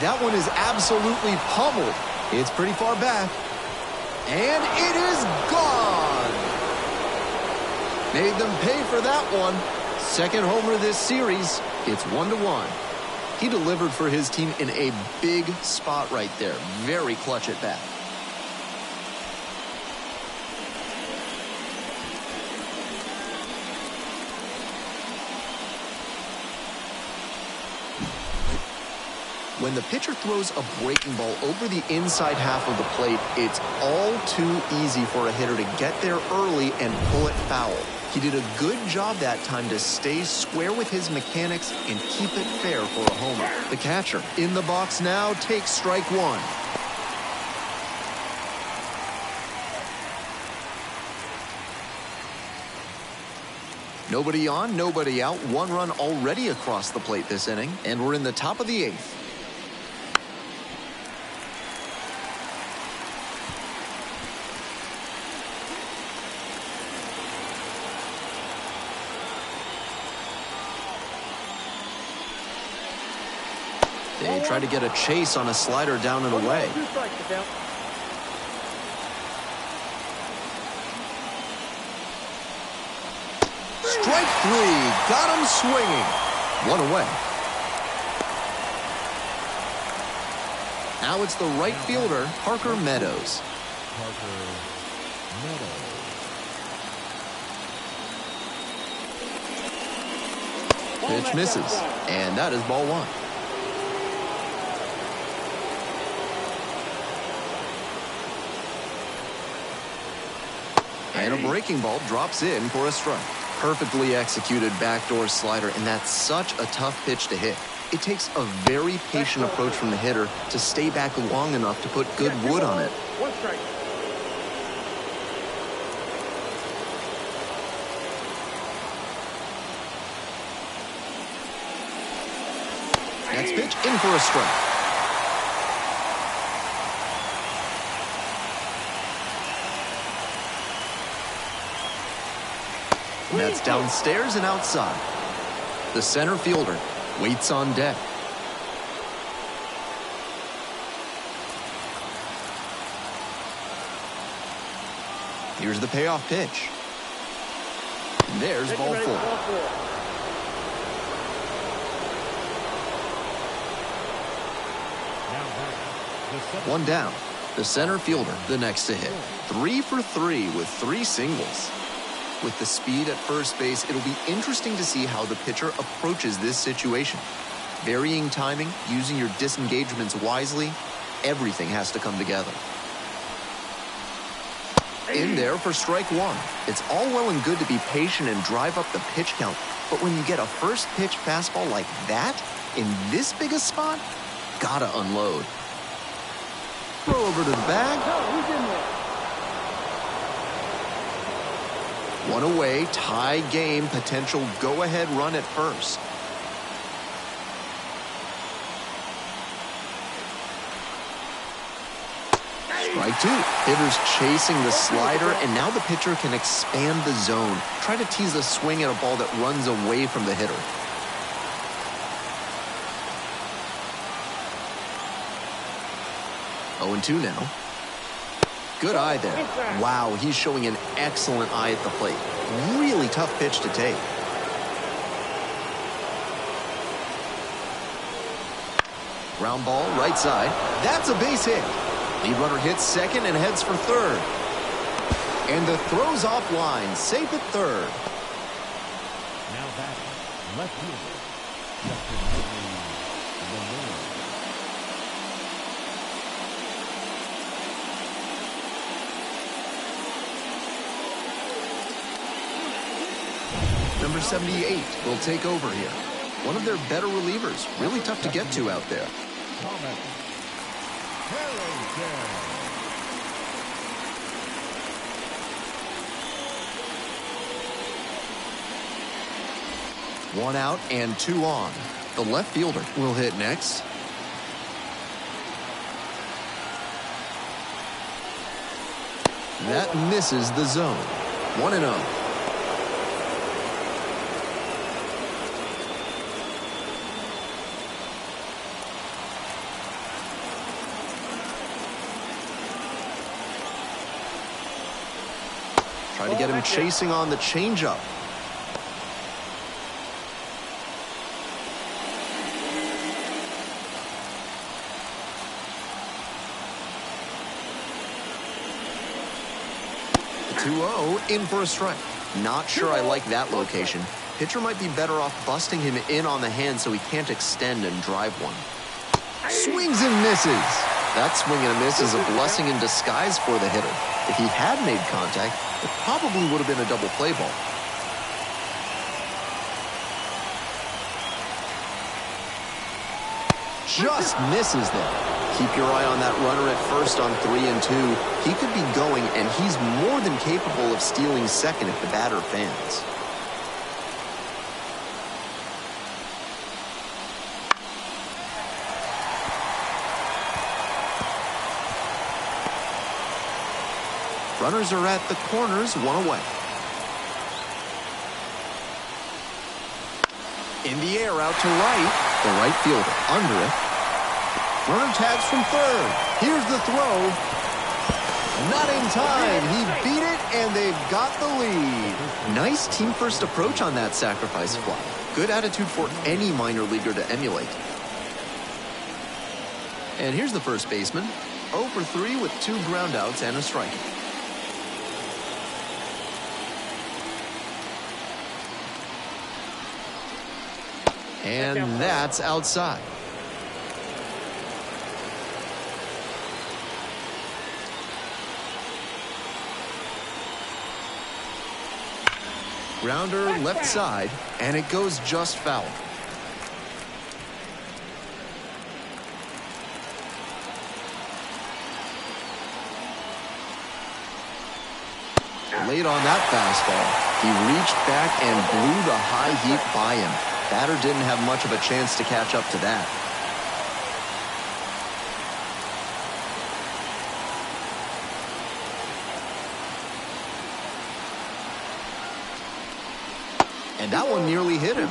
That one is absolutely pummeled. It's pretty far back. And it is gone. Made them pay for that one. Second homer this series. It's 1-1. He delivered for his team in a big spot right there. Very clutch at bat. When the pitcher throws a breaking ball over the inside half of the plate, it's all too easy for a hitter to get there early and pull it foul. He did a good job that time to stay square with his mechanics and keep it fair for a homer. The catcher in the box now takes strike one. Nobody on, nobody out. One run already across the plate this inning, and we're in the top of the eighth. They try to get a chase on a slider down and away. Strike three, got him swinging. One away. Now it's the right fielder, Parker Meadows. Pitch misses, and that is ball one. And a breaking ball drops in for a strike. Perfectly executed backdoor slider, and that's such a tough pitch to hit. It takes a very patient approach from the hitter to stay back long enough to put good wood on it. One strike. Next pitch in for a strike. That's downstairs and outside. The center fielder waits on deck. Here's the payoff pitch. There's ball four. One down. The center fielder, the next to hit. 3 for 3 with 3 singles. With the speed at first base, it'll be interesting to see how the pitcher approaches this situation. Varying timing, using your disengagements wisely, everything has to come together. In there for strike one. It's all well and good to be patient and drive up the pitch count, but when you get a first pitch fastball like that, in this big a spot, gotta unload. Throw over to the bag. Who's in there? One away, tie game, potential go-ahead run at first. Strike two. Hitters chasing the slider, and now the pitcher can expand the zone. Try to tease a swing at a ball that runs away from the hitter. Oh, 0-2 now. Good eye there. Wow, he's showing an excellent eye at the plate. Really tough pitch to take. Ground ball, right side. That's a base hit. Lead runner hits second and heads for third. And the throw's offline, safe at third. Now back, left fielder. Number 78 will take over here. One of their better relievers. Really tough to get to out there. One out and 2 on. The left fielder will hit next. That misses the zone. 1-0. Try to get him chasing on the changeup. The 2-0 in for a strike. Not sure I like that location. Pitcher might be better off busting him in on the hand so he can't extend and drive one. Swings and misses. That swing and a miss is a blessing in disguise for the hitter. If he had made contact, it probably would have been a double play ball. Just misses there. Keep your eye on that runner at first on 3 and 2. He could be going, and he's more than capable of stealing second if the batter fans. Runners are at the corners, 1 away. In the air, out to right. The right fielder under it. Runner tags from third. Here's the throw. Not in time. He beat it, and they've got the lead. Nice team-first approach on that sacrifice fly. Good attitude for any minor leaguer to emulate. And here's the first baseman. 0 for 3 with 2 groundouts and a strikeout. And that's outside. Grounder left side, and it goes just foul. Late on that fastball, he reached back and blew the high heat by him. Batter didn't have much of a chance to catch up to that. And that one nearly hit him.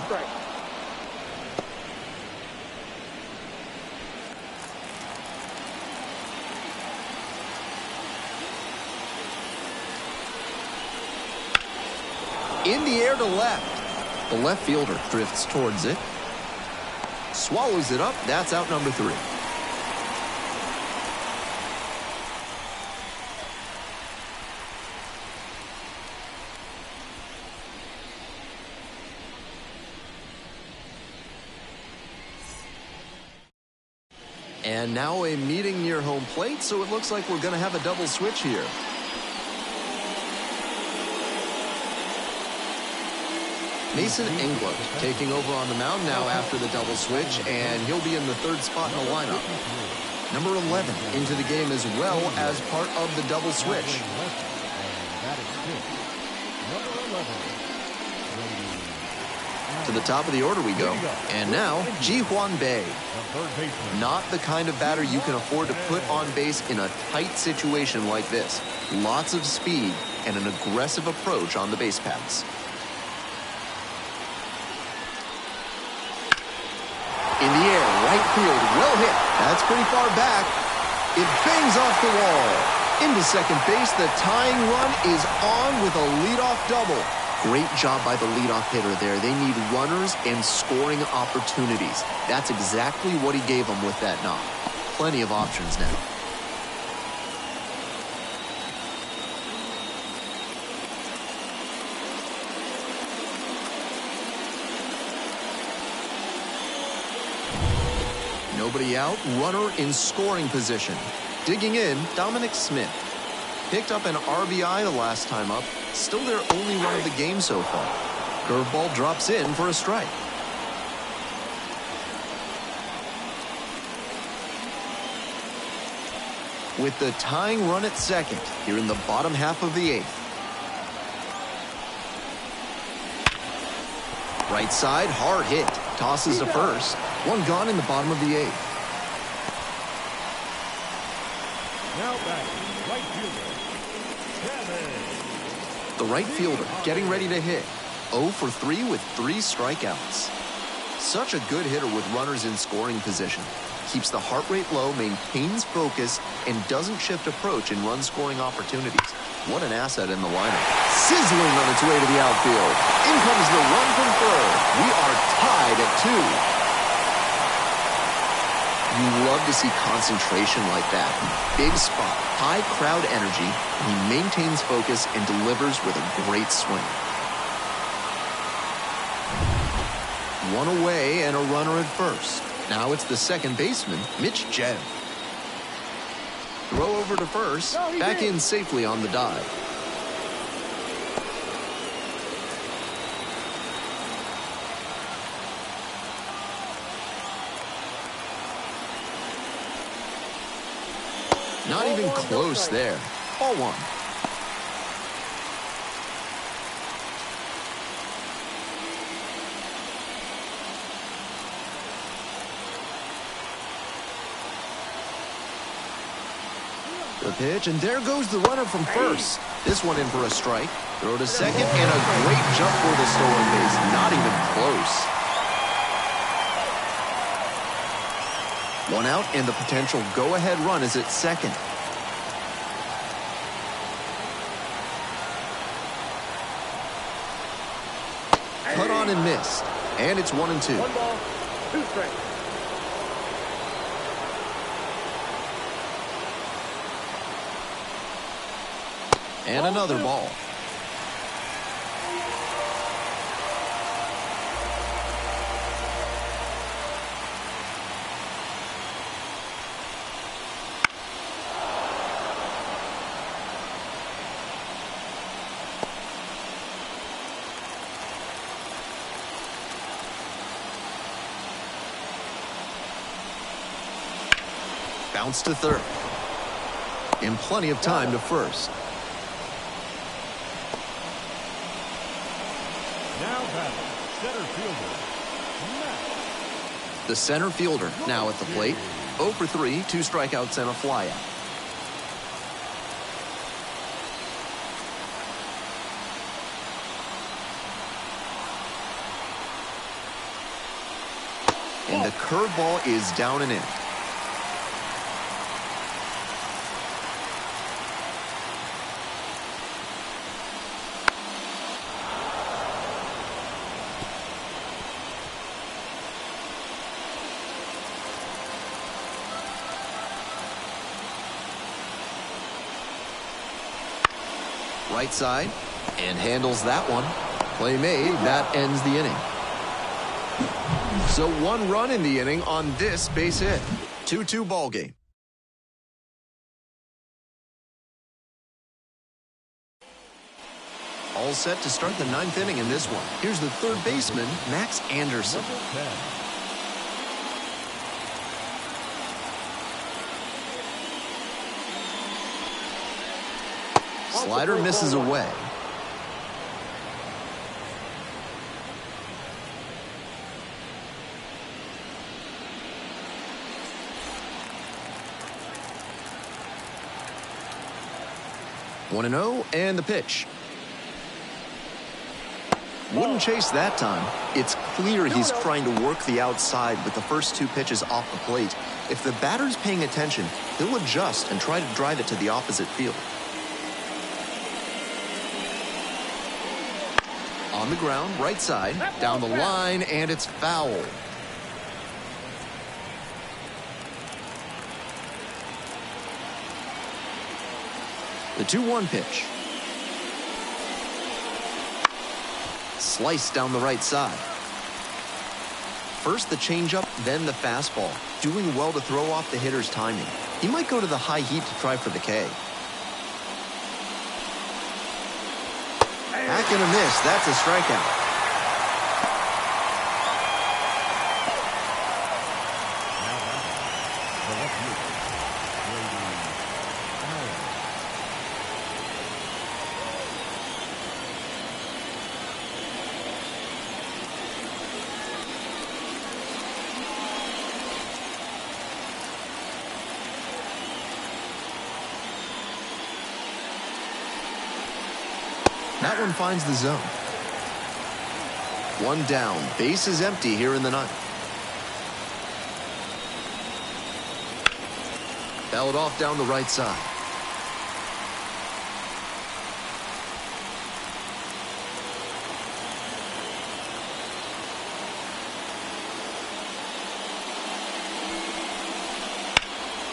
In the air to left. The left fielder drifts towards it. Swallows it up. That's out number 3. And now a meeting near home plate, so it looks like we're going to have a double switch here. Mason Englert taking over on the mound now after the double switch, and he'll be in the 3rd spot in the lineup. Number 11 into the game as well as part of the double switch. To the top of the order we go. And now, Ji-Hwan Bae. Not the kind of batter you can afford to put on base in a tight situation like this. Lots of speed and an aggressive approach on the base paths. In the air, right field, well hit. That's pretty far back. It bangs off the wall. Into second base, the tying run is on with a leadoff double. Great job by the leadoff hitter there. They need runners and scoring opportunities. That's exactly what he gave them with that knock. Plenty of options now. Nobody out, runner in scoring position. Digging in, Dominic Smith. Picked up an RBI the last time up. Still their only run of the game so far. Curveball drops in for a strike. With the tying run at second, here in the bottom half of the 8th. Right side, hard hit. Tosses to first. One gone in the bottom of the 8th. Now back, right fielder, Kevin. The right fielder getting ready to hit. 0 for 3 with 3 strikeouts. Such a good hitter with runners in scoring position. Keeps the heart rate low, maintains focus, and doesn't shift approach in run-scoring opportunities. What an asset in the lineup. Sizzling on its way to the outfield. In comes the run from third. We are tied at 2. You love to see concentration like that. Big spot, high crowd energy, and he maintains focus and delivers with a great swing. 1 away and a runner at first. Now it's the second baseman, Mitch Jev. Throw over to first, back in safely on the dive. Not even close there. Ball one. The pitch, and there goes the runner from first. This one in for a strike. Throw to second, and a great jump for the stolen base. Not even close. One out, and the potential go-ahead run is at second. Cut on and missed, and it's 1-2. 1 ball, 2 strikes. And another ball. Bounce to third. And plenty of time to first. Now batting, center fielder, Matt. The center fielder now at the plate. 0 for 3, 2 strikeouts and a flyout. And the curveball is down and in. Right side, and handles that one. Play made, that ends the inning. So 1 run in the inning on this base hit. 2-2 ball game. All set to start the 9th inning in this one. Here's the third baseman, Max Anderson. Number 10. Slider misses away. One and 0, and the pitch. Wouldn't chase that time. It's clear he's trying to work the outside with the first 2 pitches off the plate. If the batter's paying attention, he'll adjust and try to drive it to the opposite field. On the ground, right side, down the line, and it's foul. The 2-1 pitch. Slice down the right side. First the changeup, then the fastball. Doing well to throw off the hitter's timing. He might go to the high heat to try for the K. Back and a miss. That's a strikeout. That one finds the zone. 1 down. Base is empty here in the 9th. Fouled off down the right side.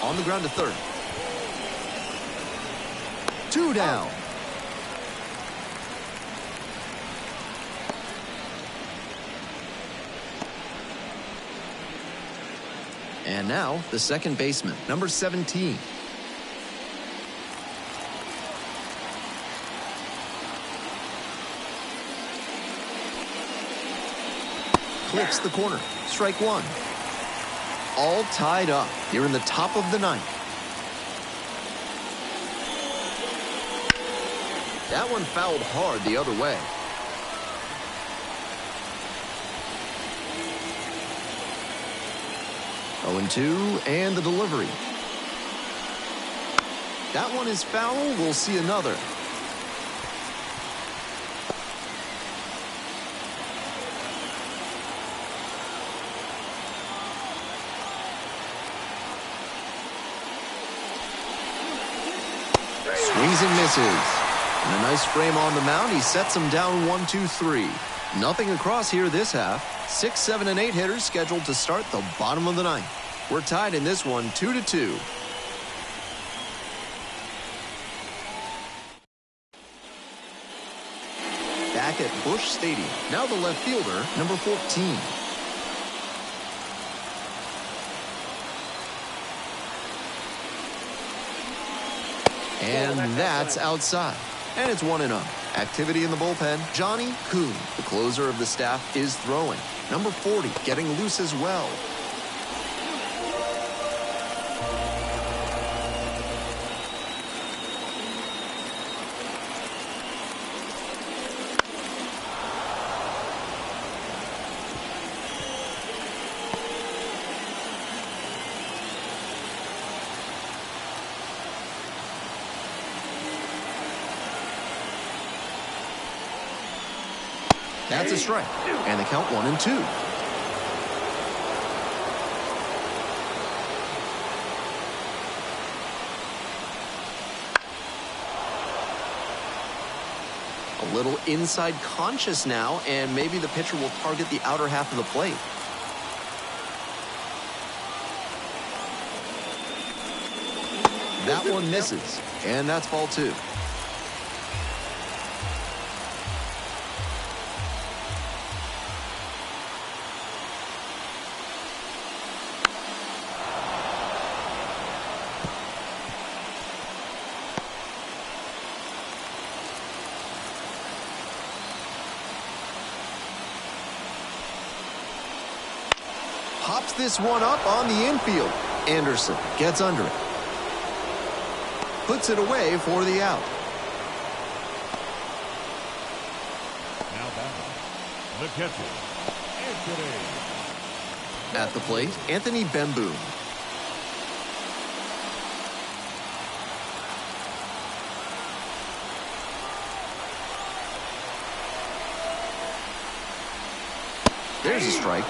On the ground to third. 2 down. And now, the second baseman, number 17. Clips the corner. Strike one. All tied up here in the top of the ninth. That one fouled hard the other way. 0-2, and the delivery. That one is foul. We'll see another. Swings and misses. And a nice frame on the mound. He sets him down 1-2-3. Nothing across here this half. 6, 7, and 8 hitters scheduled to start the bottom of the ninth. We're tied in this one 2-2. Back at Busch Stadium. Now the left fielder, number 14. And that's outside. And it's 1-0. Activity in the bullpen. Johnny Kuhn, the closer of the staff, is throwing. Number 40, getting loose as well. That's a strike. And the count 1-2. A little inside conscious now, and maybe the pitcher will target the outer half of the plate. That one misses, and that's ball 2. Pops this one up on the infield. Anderson gets under it. Puts it away for the out. Now batting, the catcher, Anthony. At the plate, Anthony Bemboom. There's a strike.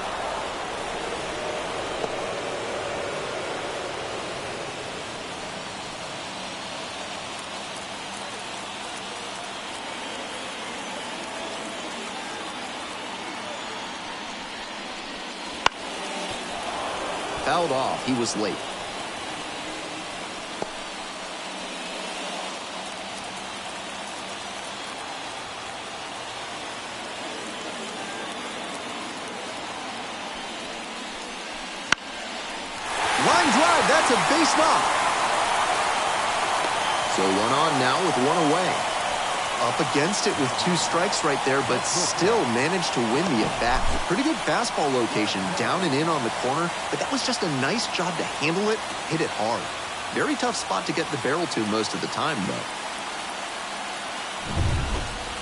Fouled off. He was late. Line drive. That's a base knock. So 1 on now with 1 away. Up against it with 2 strikes right there, but still managed to win the at-bat. Pretty good fastball location, down and in on the corner, but that was just a nice job to handle it, hit it hard. Very tough spot to get the barrel to most of the time, though.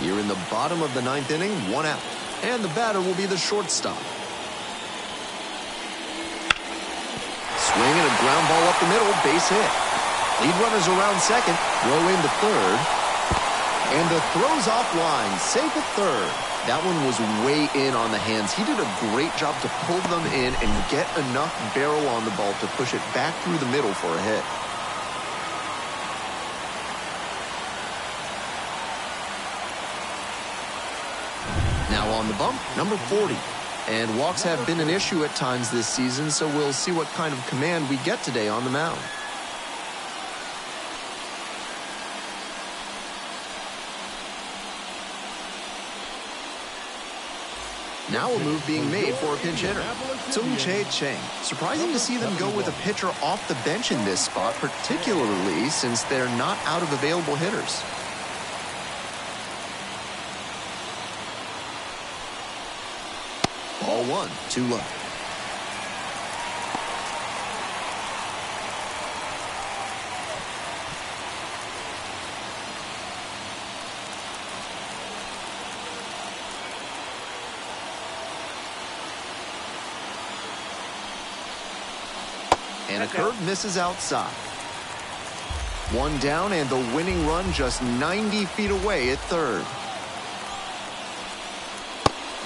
Here in the bottom of the 9th inning, 1 out. And the batter will be the shortstop. Swing and a ground ball up the middle, base hit. Lead runners around second, throw into third. And the throw's offline, safe at third. That one was way in on the hands. He did a great job to pull them in and get enough barrel on the ball to push it back through the middle for a hit. Now on the bump, number 40. And walks have been an issue at times this season, so we'll see what kind of command we get today on the mound. Now a move being made for a pinch hitter. Cheng. Surprising to see them go with a pitcher off the bench in this spot, particularly since they're not out of available hitters. Ball 1, 2 low. And a curve misses outside. One down and the winning run just 90 feet away at third.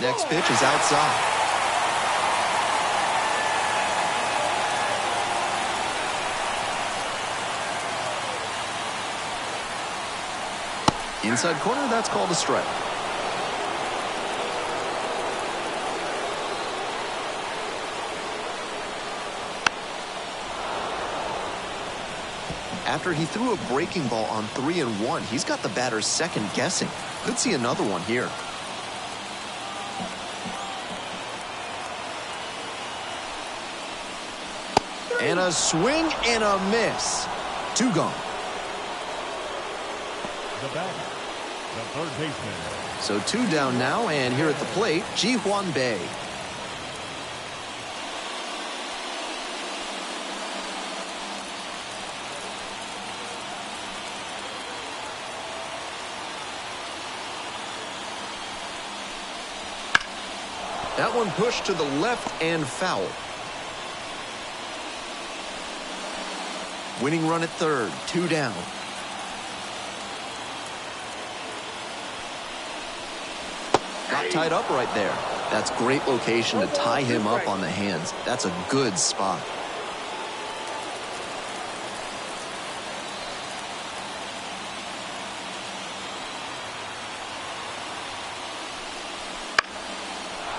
Next pitch is outside. Inside corner, that's called a strike. After he threw a breaking ball on 3-1, he's got the batter second guessing. Could see another one here. And a swing and a miss. 2 gone. The batter, the third baseman. So 2 down now, and here at the plate, Ji-hwan Bae. That one pushed to the left and foul. Winning run at third, 2 down. Got tied up right there. That's great location to tie him up on the hands. That's a good spot.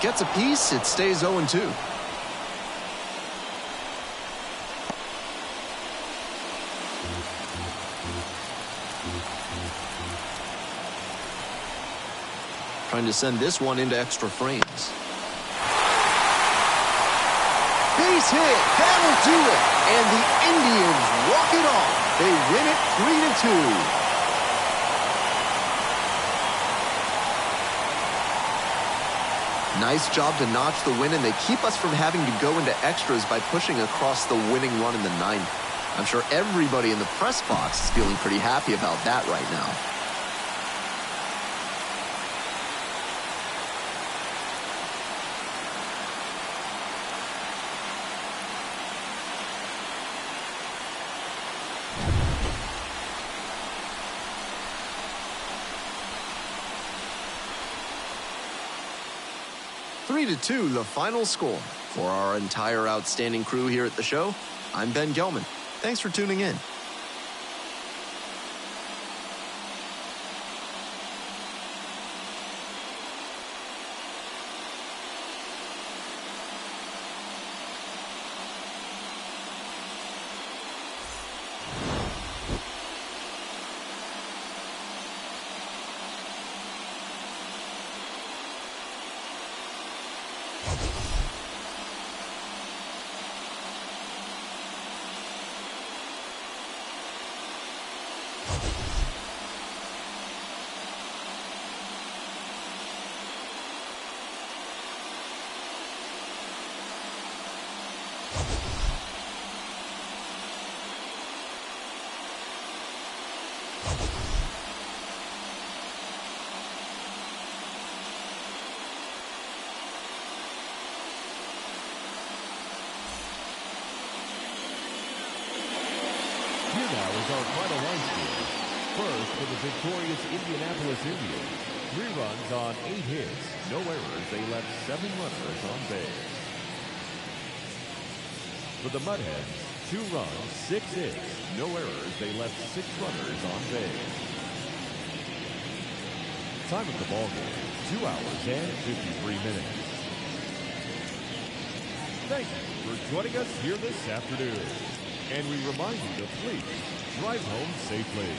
Gets a piece, it stays 0-2. Trying to send this one into extra frames. Base hit, that'll do it. And the Indians walk it off. They win it 3-2. Nice job to notch the win, and they keep us from having to go into extras by pushing across the winning run in the 9th. I'm sure everybody in the press box is feeling pretty happy about that right now. Three to 2, the final score. For our entire outstanding crew here at the show, I'm Ben Gelman. Thanks for tuning in. Here now is our final line score. First, for the victorious Indianapolis Indians, 3 runs on 8 hits, no errors. They left 7 runners on base. For the Mud Hens, 2 runs, 6 hits, no errors. They left 6 runners on base. Time of the ball game, 2 hours and 53 minutes. Thank you for joining us here this afternoon. And we remind you to please drive home safely.